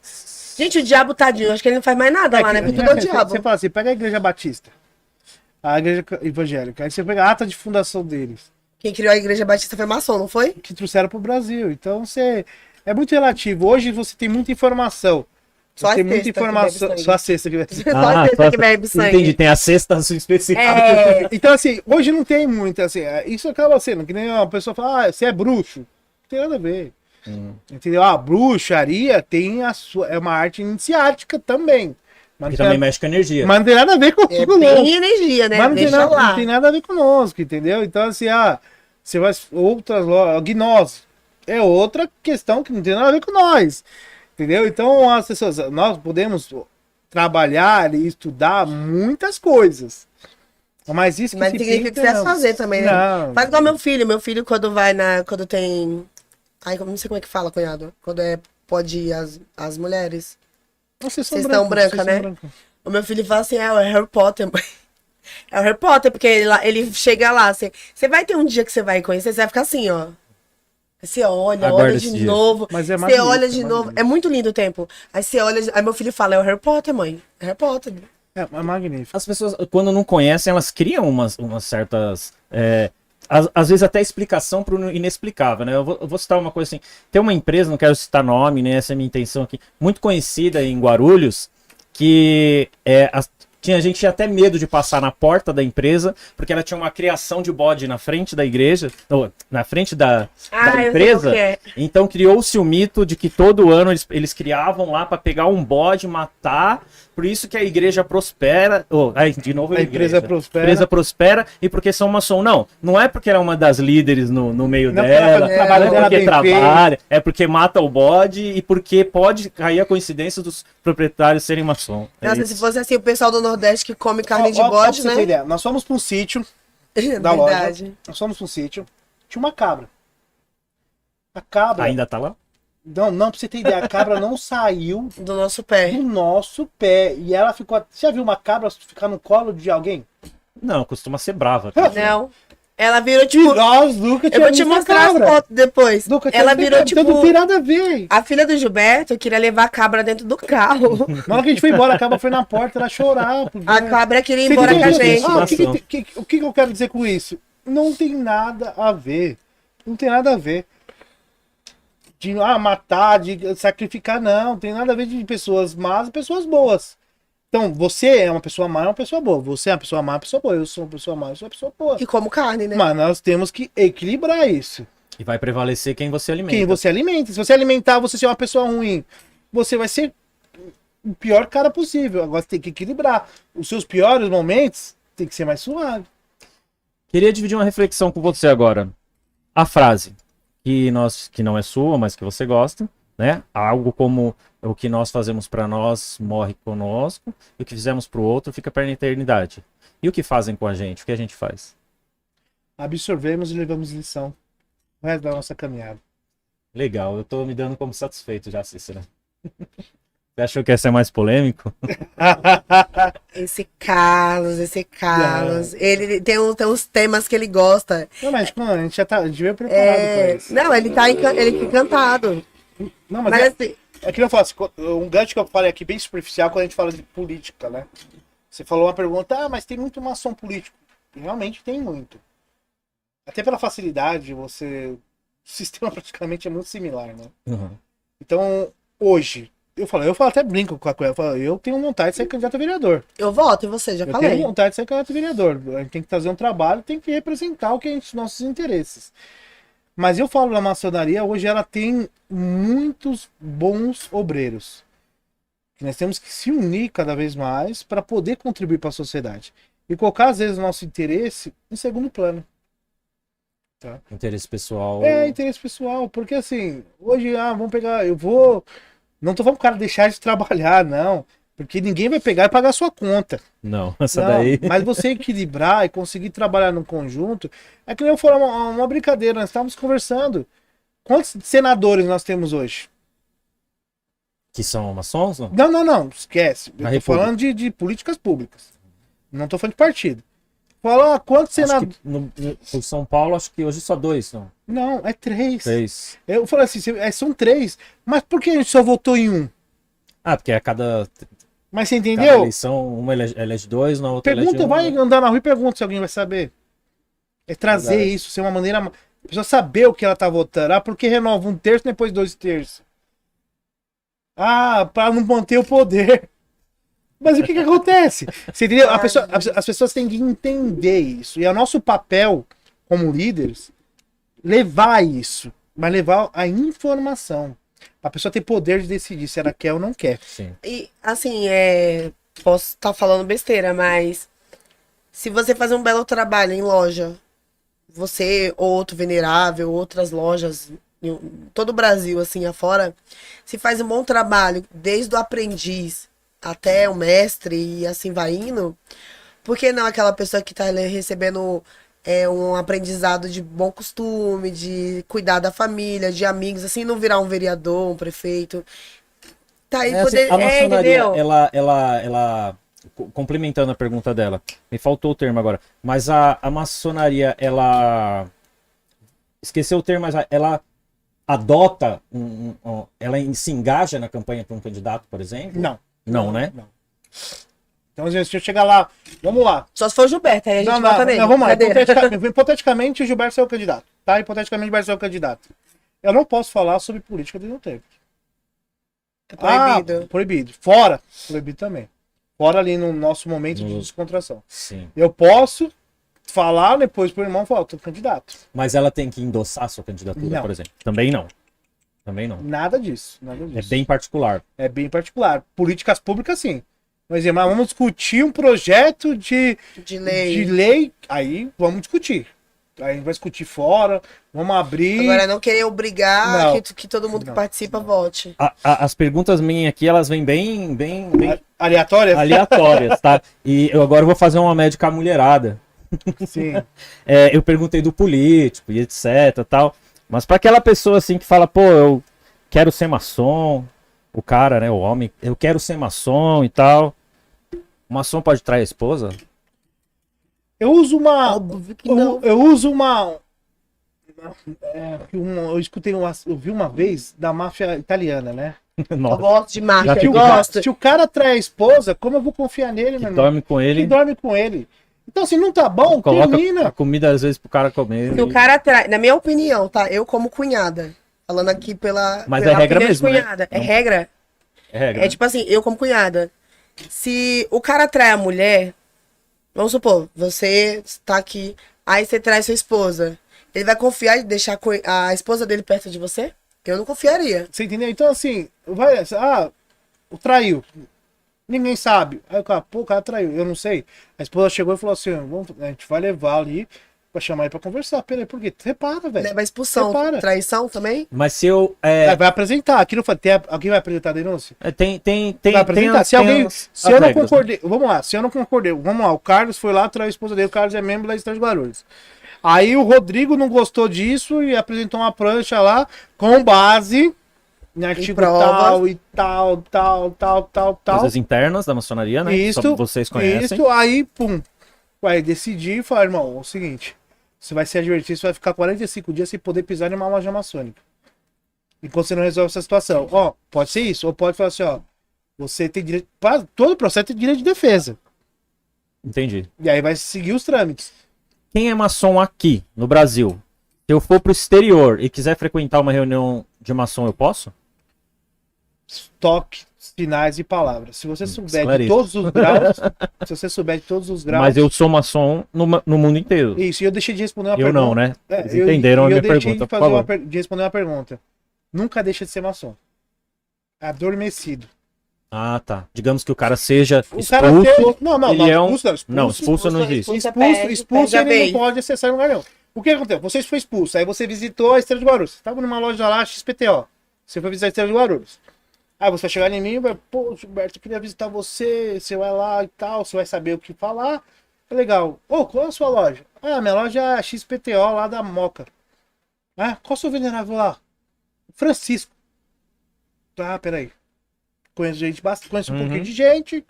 Gente, o diabo tadinho, acho que ele não faz mais nada lá, né? Porque tudo é o diabo. Você fala assim, pega a Igreja Batista, a Igreja Evangélica, aí você pega a ata de fundação deles, Quem criou a Igreja Batista foi maçom, não foi? que trouxeram pro Brasil. Então é muito relativo. Hoje você tem muita informação. Só a tem muita sexta que informação. bebe sangue. Só a sexta que bebe sangue. Só a sexta que bebe sangue. Entendi, tem a sexta específica. É, Então, assim, hoje não tem muito, assim, isso acaba sendo, que nem uma pessoa fala, você é bruxo. Não tem nada a ver. Entendeu? A bruxaria tem é uma arte iniciática também. Mas Que não também tem, mexe com energia. mas não tem nada a ver com é não. bem energia, né? Mas não tem, Deixa lá. não tem nada a ver conosco, entendeu? Então, assim, você vai. Outras lojas, gnose. É outra questão que não tem nada a ver com nós. Entendeu? Então, as pessoas. Nós podemos trabalhar e estudar muitas coisas. Mas isso que Mas significa que você vai fazer também, né? Não. Faz igual meu filho. Meu filho, quando vai na. Quando tem. Ai, não sei como é que fala, cunhado. Quando pode ir as mulheres. Vocês Vocês estão branca, né? branca. O meu filho fala assim: é o Harry Potter, mãe. É o Harry Potter, porque ele chega lá assim. Você vai ter um dia que você vai conhecer, você vai ficar assim, ó. Você olha, Aguarda olha esse de dia. novo. Mas é Você magnífico, olha de é novo. magnífico. É muito lindo o tempo. Aí você olha. Aí meu filho fala: é o Harry Potter, mãe. É Harry Potter. É magnífico. As pessoas, quando não conhecem, elas criam umas certas. Às vezes até explicação para o inexplicável, né? Eu vou citar uma coisa assim. Tem uma empresa, não quero citar nome, né? Essa é a minha intenção aqui, muito conhecida em Guarulhos, que tinha gente tinha até medo de passar na porta da empresa, porque ela tinha uma criação de bode na frente da igreja, ou, na frente da Eu sei empresa. qual que é. Então criou-se o mito de que todo ano eles criavam lá para pegar um bode, matar. Por isso que a igreja prospera. De novo A empresa prospera. A empresa prospera e porque são maçom. Não é porque ela é uma das líderes no meio Não, dela, porque ela trabalha não é dela porque bem trabalha, é porque mata o bode e porque pode cair a coincidência dos proprietários serem maçom. É Nossa, isso. se fosse assim, o pessoal do Nordeste que come carne de Ó, pra bode, você ter né? ideia, nós fomos para um sítio da loja. Verdade. Nós fomos para um sítio. Tinha uma cabra. A cabra. Ainda tá lá? Não, pra você ter ideia, a cabra não saiu Do nosso pé. do nosso pé. E ela ficou. Você já viu uma cabra ficar no colo de alguém? Não, costuma ser brava. Não. Ela virou E tipo. nós nunca Eu vou te mostrar as fotos depois. Nunca Ela virou Então não tipo. tem nada a ver. A filha do Gilberto queria levar a cabra dentro do carro. Na hora que a gente foi embora, a cabra foi na porta, ela chorar. A cabra queria ir Você embora com a entendeu? gente. O que eu quero dizer com isso? Não tem nada a ver. Não tem nada a ver. De matar, de sacrificar, não. Tem nada a ver de pessoas más e pessoas boas. Então, você é uma pessoa má, é uma pessoa boa. Você é uma pessoa má, é uma pessoa boa. Eu sou uma pessoa má, eu sou uma pessoa boa. E como carne, né? Mas nós temos que equilibrar isso. E vai prevalecer quem você alimenta. Quem você alimenta. Se você alimentar, você ser uma pessoa ruim, você vai ser o pior cara possível. Agora você tem que equilibrar. Os seus piores momentos tem que ser mais suave. Queria dividir uma reflexão com você agora. A frase que não é sua, mas que você gosta, né? Algo como o que nós fazemos para nós morre conosco, e o que fizemos para o outro fica para a eternidade. E o que fazem com a gente? O que a gente faz? Absorvemos e levamos lição. O resto da nossa caminhada. Legal, eu tô me dando como satisfeito já, Cícera. Você achou que ia ser mais polêmico? Esse Carlos. Ele tem uns temas que ele gosta. Não, mas a gente já tá, a gente veio preparado pra isso. Não, ele tá ele encantado. Não, mas Mas é, assim, é que eu falo assim, um gancho que eu falei aqui bem superficial quando a gente fala de política, né? Você falou uma pergunta, mas tem muito maçom político. E realmente tem muito. Até pela facilidade, o sistema praticamente é muito similar, né? Uhum. Então, hoje, eu falo até brinco com a coisa, eu tenho vontade de ser candidato a vereador. eu voto em você, já Eu falei. tenho vontade de ser candidato a vereador. A gente tem que fazer um trabalho, tem que representar o que nossos interesses. Mas eu falo da maçonaria, hoje ela tem muitos bons obreiros. Nós temos que se unir cada vez mais para poder contribuir para a sociedade. E colocar, às vezes, o nosso interesse em segundo plano. Tá? Interesse pessoal. É, interesse pessoal. Porque assim, hoje, vamos pegar, não tô falando pro cara deixar de trabalhar, não. Porque ninguém vai pegar e pagar a sua conta. Não, essa Não, daí. mas você equilibrar e conseguir trabalhar num conjunto, é que nem eu falei, uma brincadeira, nós estávamos conversando. Quantos senadores nós temos hoje? Que são maçons? Não? Não, esquece. Eu Na tô República. falando de políticas públicas. Não tô falando de partido. Fala, quantos Acho senadores? que no São Paulo, acho que hoje só 2, não? Não, é 3. 3. Eu falei assim, são 3. Mas por que a gente só votou em um? Ah, porque a cada Mas você Cada entendeu? eleição, uma elege dois, na outra Pergunta, elege um. vai andar na rua e pergunta se alguém vai saber. É trazer Verdade. isso, ser uma maneira. A pessoa saber o que ela tá votando. Ah, por que renova um terço e depois 2 terços? Ah, para não manter o poder. Mas o que acontece? Você entendeu? As pessoas têm que entender isso. E é nosso papel, como líderes, levar isso. Mas levar a informação. A pessoa ter poder de decidir se ela quer ou não quer. Sim. E, assim, posso estar falando besteira, mas se você fazer um belo trabalho em loja, você, outro Venerável, outras lojas, em todo o Brasil, assim, afora, se faz um bom trabalho, desde o aprendiz até o mestre e assim vai indo, por que não aquela pessoa que está recebendo um aprendizado de bom costume, de cuidar da família, de amigos, assim, não virar um vereador, um prefeito. Tá aí poder. A maçonaria, Entendeu? ela, complementando a pergunta dela, me faltou o termo agora, mas a maçonaria, ela, esqueceu o termo, mas ela adota, ela se engaja na campanha para um candidato, por exemplo? Não. Não, né? Não. Então, às vezes, se eu chegar lá, vamos lá. Só se for o Gilberto, aí a gente vota nele. Vamos lá. Brincadeira. Hipoteticamente, o Gilberto é o candidato. Tá? Hipoteticamente, o Gilberto é o candidato. Eu não posso falar sobre política dentro do tempo. É proibido. Proibido. Fora. Proibido também. Fora ali no nosso momento de descontração. Sim. Eu posso falar depois pro irmão falar, tô candidato. Mas ela tem que endossar a sua candidatura, Não. por exemplo? Também não. Também não. Nada disso. Nada disso. É bem particular. É bem particular. Políticas públicas, sim. Por exemplo, vamos discutir um projeto de lei. Aí vamos discutir. Aí a gente vai discutir fora, vamos abrir. Agora, não querer obrigar Não. que todo mundo que Não. participa vote. As perguntas minhas aqui, elas vêm bem Aleatória? aleatórias, tá? E eu agora vou fazer uma média com a mulherada. Sim. Eu perguntei do político e etc, tal. Mas para aquela pessoa assim que fala, pô, eu quero ser maçom, o cara, né, o homem, eu quero ser maçom e tal. O maçom pode trair a esposa? Eu uso uma. Óbvio que não. Eu uso uma. Eu escutei eu vi uma vez da máfia italiana, né? Eu Nossa, gosto de máfia, Já eu fico- gosto. Se o cara trai a esposa, como eu vou confiar nele, que meu irmão? dorme com Que ele, dorme com ele. Então, se não tá bom, coloca termina. a comida às vezes pro cara comer. Se o cara traz, na minha opinião, tá? Eu como cunhada, falando aqui Mas pela é regra opinião de mesmo, né? cunhada. É Não- regra. É regra. É tipo assim, eu como cunhada. Se o cara trai a mulher, vamos supor, você está aqui, aí você trai sua esposa. Ele vai confiar em deixar a esposa dele perto de você? Eu não confiaria. Você entendeu? Então, assim, traiu. Ninguém sabe. Aí o cara, pô, o cara traiu. Eu não sei. A esposa chegou e falou assim: a gente vai levar ali pra chamar ele pra conversar. Peraí, por quê? Repara, velho. Leva expulsão, Repara. traição também? Mas se eu. Vai apresentar. Aqui não foi. Alguém vai apresentar a denúncia? Tem Vai apresentar. Se eu não concordei. Vamos lá, se eu não concordei. Vamos lá, o Carlos foi lá, traiu a esposa dele. O Carlos é membro da Estado de Guarulhos. Aí o Rodrigo não gostou disso e apresentou uma prancha lá com base em artigo tal e tal. Coisas internas da maçonaria, né? Isso, Só vocês conhecem. Isso, aí, pum. Vai decidir e falar, irmão, é o seguinte. Você vai ser advertido, você vai ficar 45 dias sem poder pisar em uma loja maçônica. Enquanto você não resolve essa situação. Ó, pode ser isso. Ou pode falar assim, ó. Você tem direito. Todo o processo tem direito de defesa. Entendi. E aí vai seguir os trâmites. Quem é maçom aqui, no Brasil, se eu for pro exterior e quiser frequentar uma reunião de maçom, eu posso? Toque, sinais e palavras. Se você souber esclareça. de todos os graus. Se você souber de todos os graus. Mas eu sou maçom no mundo inteiro. Isso, e eu deixei de responder uma Eu pergunta. não, né? Eles entenderam a minha pergunta, por favor. De responder uma pergunta. Nunca deixa de ser maçom. Adormecido. Ah, tá. Digamos que o cara seja O expulso. cara Expulso não existe. Expulso ele não pode acessar lugar nenhum. O que aconteceu? Você foi expulso, aí você visitou a Estrela de Guarulhos. Você estava numa loja lá, XPTO. Você foi visitar a Estrela de Guarulhos. Aí você vai chegar em mim e vai, pô, Gilberto, eu queria visitar você. Você vai lá e tal, você vai saber o que falar. É legal. Ô, qual é a sua loja? Ah, minha loja é a XPTO lá da Moca. Ah, qual é o seu venerável lá? Francisco. Tá, peraí. Conheço gente bastante, conheço um pouquinho de gente.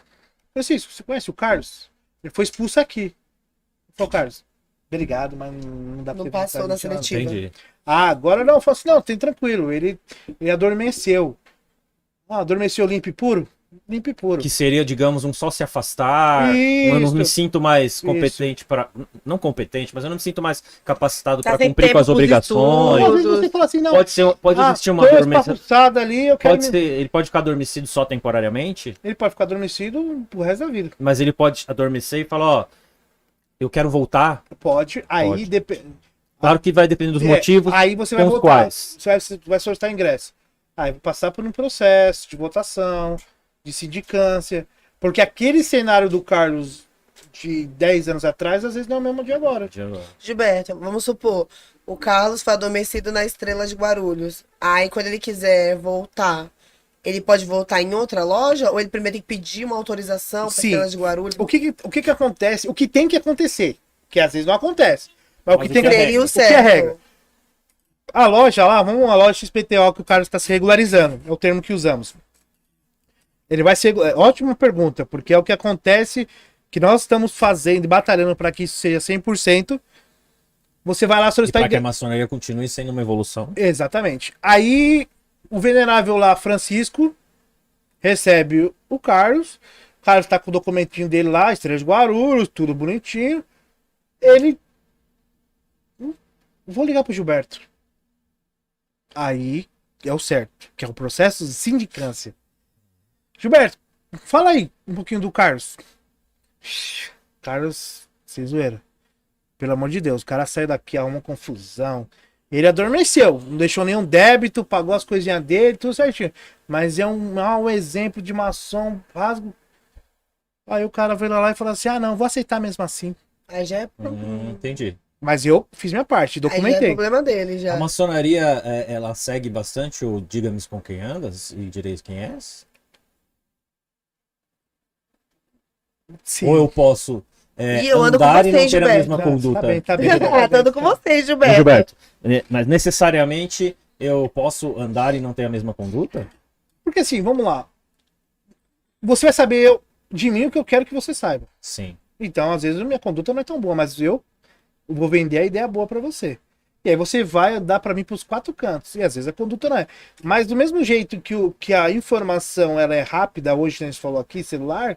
Francisco, você conhece o Carlos? Ele foi expulso aqui. Falei, Carlos, obrigado, mas não dá pra Não passou na seletiva. Entendi. Ah, agora não. Eu falo assim, não, tem tranquilo. Ele adormeceu. Ah, adormeceu limpo e puro? Limpo e puro. Que seria, digamos, um só se afastar. Eu não me sinto mais competente para. Não competente, mas eu não me sinto mais capacitado para cumprir com as obrigações. Às vezes você fala assim, não. Pode existir uma adormecida. Ali, eu quero Ele pode ficar adormecido só temporariamente? Ele pode ficar adormecido pro resto da vida. Mas ele pode adormecer e falar, ó, eu quero voltar. Pode, aí depende. Claro que vai depender dos motivos. Aí você vai voltar. Quais. Você vai solicitar ingresso. Aí vai passar por um processo de votação, de sindicância. Porque aquele cenário do Carlos de 10 anos atrás, às vezes não é o mesmo de agora. Gilberto, vamos supor, o Carlos foi adormecido na Estrela de Guarulhos. Aí quando ele quiser voltar, ele pode voltar em outra loja? Ou ele primeiro tem que pedir uma autorização para Estrela de Guarulhos? O que acontece? O que tem que acontecer? Que às vezes não acontece. Mas o que tem que seria o certo. Que é a regra? A loja lá, vamos uma loja XPTO que o cara está se regularizando. É o termo que usamos. Ele vai ser. Ótima pergunta, porque é o que acontece que nós estamos fazendo e batalhando para que isso seja 100%. Você vai lá solicitar. Para que a maçonaria continue sendo uma evolução. Exatamente. Aí o venerável lá, Francisco, recebe o Carlos. O Carlos está com o documentinho dele lá, Estrela de Guarulhos, tudo bonitinho. Ele. Vou ligar pro Gilberto. Aí é o certo, que é o processo de sindicância. Gilberto, fala aí um pouquinho do Carlos. Carlos, sem zoeira. Pelo amor de Deus, o cara saiu daqui, arruma uma confusão. Ele adormeceu, não deixou nenhum débito, pagou as coisinhas dele, tudo certinho. Mas é um mau exemplo de maçom, rasgo. Aí o cara veio lá e falou assim, ah não, vou aceitar mesmo assim. Aí já é Entendi. Mas eu fiz minha parte, documentei. Aí já é problema dele, já. A maçonaria, ela segue bastante o diga-me com quem andas e direis quem és? Sim. Ou eu posso E eu ando andar com e não você, ter a Gilberto. mesma conduta? Tá bem. Ando com você, Gilberto. Gilberto, mas necessariamente eu posso andar e não ter a mesma conduta? Porque assim, vamos lá. Você vai saber de mim o que eu quero que você saiba. Sim. Então, às vezes, a minha conduta não é tão boa, mas eu vou vender a ideia boa pra você. E aí você vai andar pra mim pros 4 cantos. E às vezes a conduta não é. Mas do mesmo jeito que a informação ela é rápida, hoje a gente falou aqui, celular,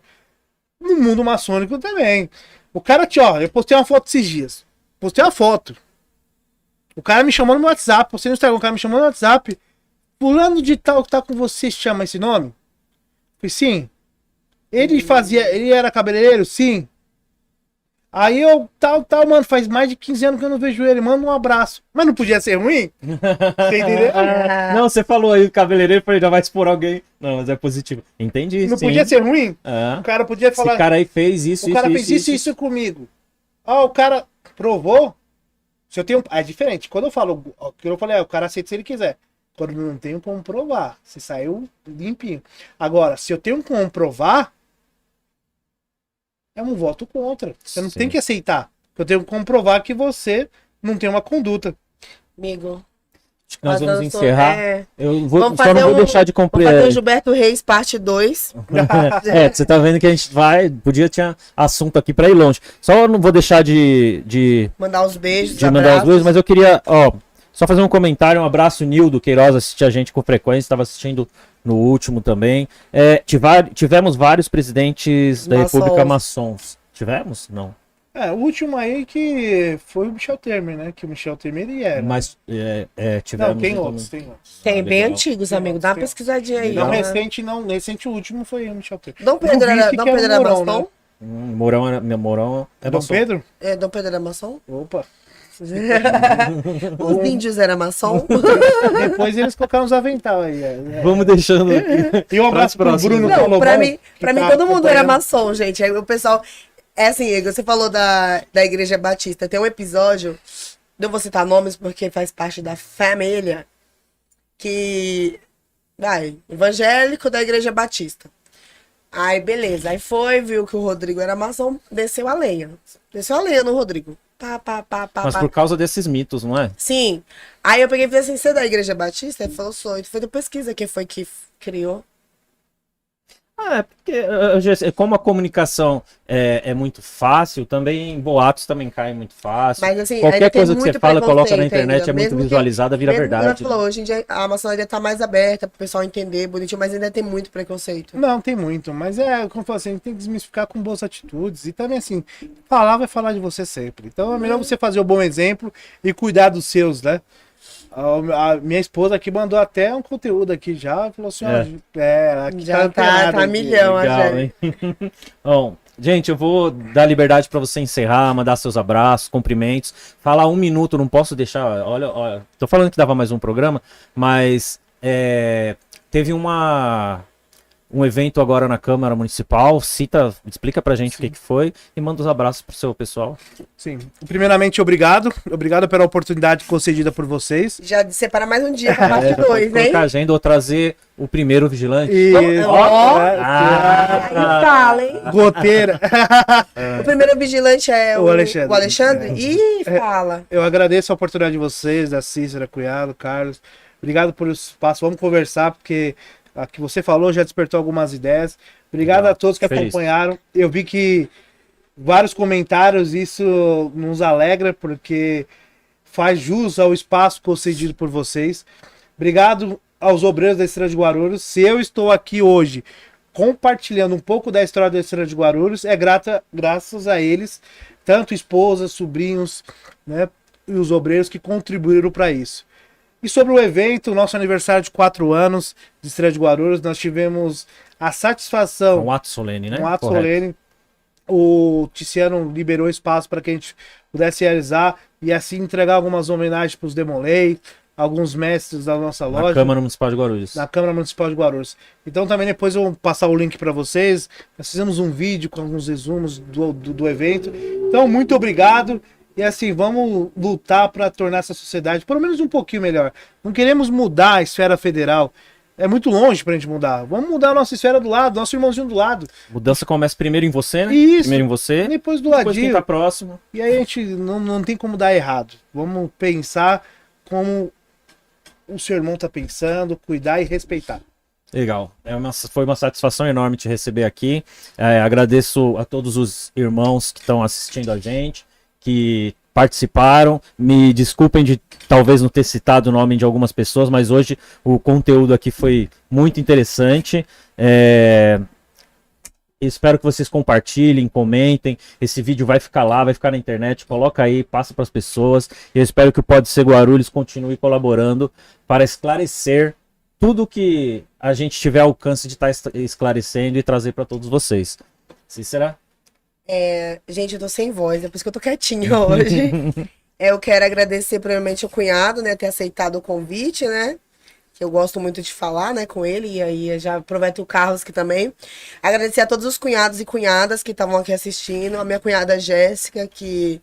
no mundo maçônico também. O cara eu postei uma foto esses dias. Postei uma foto. O cara me chamou no meu WhatsApp, postei no Instagram, o cara me chamou no WhatsApp. Fulano de tal que tá com você, chama esse nome? Falei, sim. Ele era cabeleireiro? Sim. Aí eu, mano, faz mais de 15 anos que eu não vejo ele, manda um abraço. Mas não podia ser ruim? Você entendeu? Não, você falou aí, cabeleireiro, falei, já vai expor alguém. Não, mas é positivo. Entendi, Não sim. podia ser ruim? Ah. O cara podia falar... Esse cara aí fez isso, o cara fez isso comigo. Ó, o cara provou. Se eu tenho... É diferente. Quando eu falo... Eu falei, o cara aceita se ele quiser. Quando não tenho como provar. Você saiu limpinho. Agora, se eu tenho como provar... É um voto contra. Você não tem que aceitar. Eu tenho que comprovar que você não tem uma conduta. Amigo. Acho que nós vamos encerrar. Eu vou, vamos só não vou deixar de Vamos fazer o Gilberto Reis, parte 2. Você tá vendo que a gente tinha assunto aqui pra ir longe. Só não vou deixar de mandar os beijos, mandar os beijos, mas eu queria, só fazer um comentário, um abraço, Nildo Queiroz, assiste a gente com frequência, estava assistindo no último também. Tivemos vários presidentes da República maçons. Tivemos? Não. O último aí que foi o Michel Temer, né? Que o Michel Temer ele era. Mas tivemos... Não, tem outros. Tem bem antigos, amigo. Dá uma pesquisadinha aí. Não, recente não. Recente o último foi o Michel Temer. Dom Pedro era maçom? Né? Mourão é Dom Pedro? Dom Pedro era maçom? Opa. Os índios eram maçom. Depois eles colocaram os avental aí. Vamos deixando aqui. E um abraço pro Bruno. Não, pra mim todo mundo era maçom, gente. Aí o pessoal... É assim, Igor, você falou da Igreja Batista. Tem um episódio, não vou citar nomes porque faz parte da família, que... evangélico da Igreja Batista. Aí, beleza. Aí viu que o Rodrigo era maçom, desceu a lenha. Desceu a lenha no Rodrigo. Mas por causa desses mitos, não é? Sim. Aí eu peguei e falei assim, você é da Igreja Batista? Ele falou, sou. Ele foi da pesquisa, quem foi que criou? Porque como a comunicação é muito fácil, também boatos também caem muito fácil. Mas, assim, qualquer coisa que você fala, coloca na internet, é muito visualizada, vira verdade. Falou, hoje em dia a maçonaria tá mais aberta pro pessoal entender, bonitinho, mas ainda tem muito preconceito. Não, tem muito, mas como eu falo assim, tem que desmistificar com boas atitudes. E também assim, vai falar de você sempre. Então é melhor você fazer o bom exemplo e cuidar dos seus, né? A minha esposa aqui mandou até um conteúdo aqui já, falou assim, aqui já tá milhão, legal, hein? Bom, gente, eu vou dar liberdade para você encerrar, mandar seus abraços, cumprimentos, falar 1 minuto, não posso deixar, olha, tô falando que dava mais um programa, mas teve um evento agora na Câmara Municipal, explica pra gente o que foi e manda os abraços pro seu pessoal. Sim, primeiramente obrigado pela oportunidade concedida por vocês. Já separa mais um dia pra parte 2, hein? Agenda ou trazer o primeiro vigilante. Fala, hein? Goteira. O primeiro vigilante é o Alexandre. Fala. Eu agradeço a oportunidade de vocês, da Cícera, Cunhado, Carlos. Obrigado pelo espaço, vamos conversar, porque... A que você falou já despertou algumas ideias. Obrigado a todos que acompanharam. Eu vi que vários comentários, isso nos alegra, porque faz jus ao espaço concedido por vocês. Obrigado aos obreiros da Estrela de Guarulhos. Se eu estou aqui hoje compartilhando um pouco da história da Estrela de Guarulhos, é graças a eles, tanto esposas, sobrinhos, né, e os obreiros que contribuíram para isso. E sobre o evento, nosso aniversário de 4 anos de Estrela de Guarulhos, nós tivemos a satisfação... Um ato solene, né? Um ato solene. O Tiziano liberou espaço para que a gente pudesse realizar e assim entregar algumas homenagens para os Demolei, alguns mestres da nossa loja. Na Câmara Municipal de Guarulhos. Na Câmara Municipal de Guarulhos. Então também depois eu vou passar o link para vocês. Nós fizemos um vídeo com alguns resumos do evento. Então, muito obrigado. E assim, vamos lutar para tornar essa sociedade pelo menos um pouquinho melhor. Não queremos mudar a esfera federal. É muito longe pra gente mudar. Vamos mudar a nossa esfera do lado, nosso irmãozinho do lado. Mudança começa primeiro em você, né? Isso. Primeiro em você. Depois do ladinho. Depois quem tá próximo. E aí a gente não tem como dar errado. Vamos pensar como o seu irmão tá pensando, cuidar e respeitar. Legal. Foi uma satisfação enorme te receber aqui. Agradeço a todos os irmãos que estão assistindo a gente, que participaram. Me desculpem de talvez não ter citado o nome de algumas pessoas, mas hoje o conteúdo aqui foi muito interessante. Espero que vocês compartilhem, comentem. Esse vídeo vai ficar lá, vai ficar na internet. Coloca aí, passa para as pessoas. Eu espero que o Pode Ser Guarulhos continue colaborando para esclarecer tudo que a gente tiver alcance de estar esclarecendo e trazer para todos vocês. Cícera? Gente, eu tô sem voz, é por isso que eu tô quietinha hoje. Eu quero agradecer primeiramente ao cunhado, né, ter aceitado o convite, né? Que eu gosto muito de falar, né, com ele, e aí eu já aproveito o Carlos aqui também. Agradecer a todos os cunhados e cunhadas que estavam aqui assistindo, a minha cunhada Jéssica, que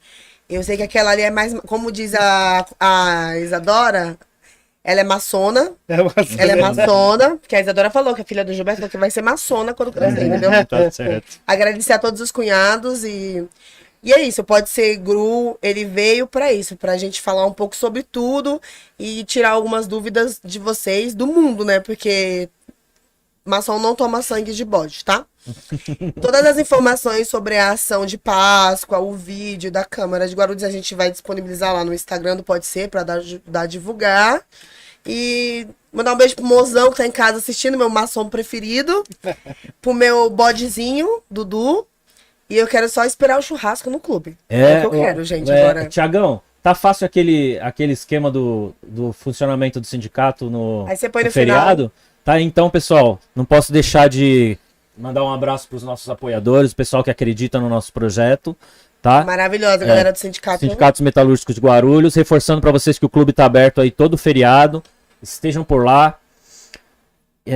eu sei que aquela ali é mais, como diz a Isadora, ela é maçona. Ela é maçona, porque a Isadora falou que a filha do Gilberto falou que vai ser maçona quando crescer, entendeu? Tá certo. Agradecer a todos os cunhados e é isso, pode ser Gru, ele veio pra isso, pra gente falar um pouco sobre tudo e tirar algumas dúvidas de vocês, do mundo, né? Porque maçom não toma sangue de bode, tá? Todas as informações sobre a ação de Páscoa, o vídeo da Câmara de Guarulhos, a gente vai disponibilizar lá no Instagram do Pode Ser, pra dar a divulgar. E mandar um beijo pro mozão que tá em casa assistindo, meu maçom preferido. Pro meu bodezinho, Dudu. E eu quero só esperar o churrasco no clube. É o que eu quero, gente, agora. Tiagão, tá fácil aquele esquema do funcionamento do sindicato no, Aí você põe no feriado? final. Tá, então, pessoal, não posso deixar de mandar um abraço pros nossos apoiadores, o pessoal que acredita no nosso projeto, tá? Maravilhosa, galera do sindicato. Sindicatos Metalúrgicos de Guarulhos, reforçando para vocês que o clube tá aberto aí todo feriado, estejam por lá. E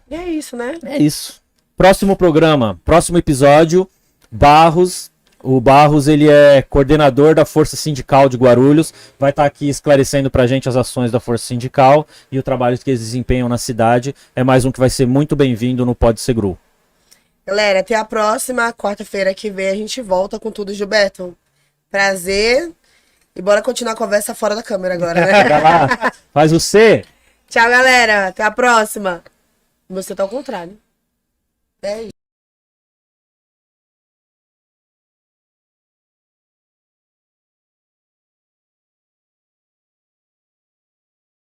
é isso, né? É isso. Próximo programa, próximo episódio, Barros. O Barros, ele é coordenador da Força Sindical de Guarulhos, vai estar aqui esclarecendo pra gente as ações da Força Sindical e o trabalho que eles desempenham na cidade. É mais um que vai ser muito bem-vindo no Pode Ser Gru. Galera, até a próxima. Quarta-feira que vem a gente volta com tudo, Gilberto. Prazer. E bora continuar a conversa fora da câmera agora, né? Vai lá, faz o C. Tchau, galera. Até a próxima. Você tá ao contrário. É isso.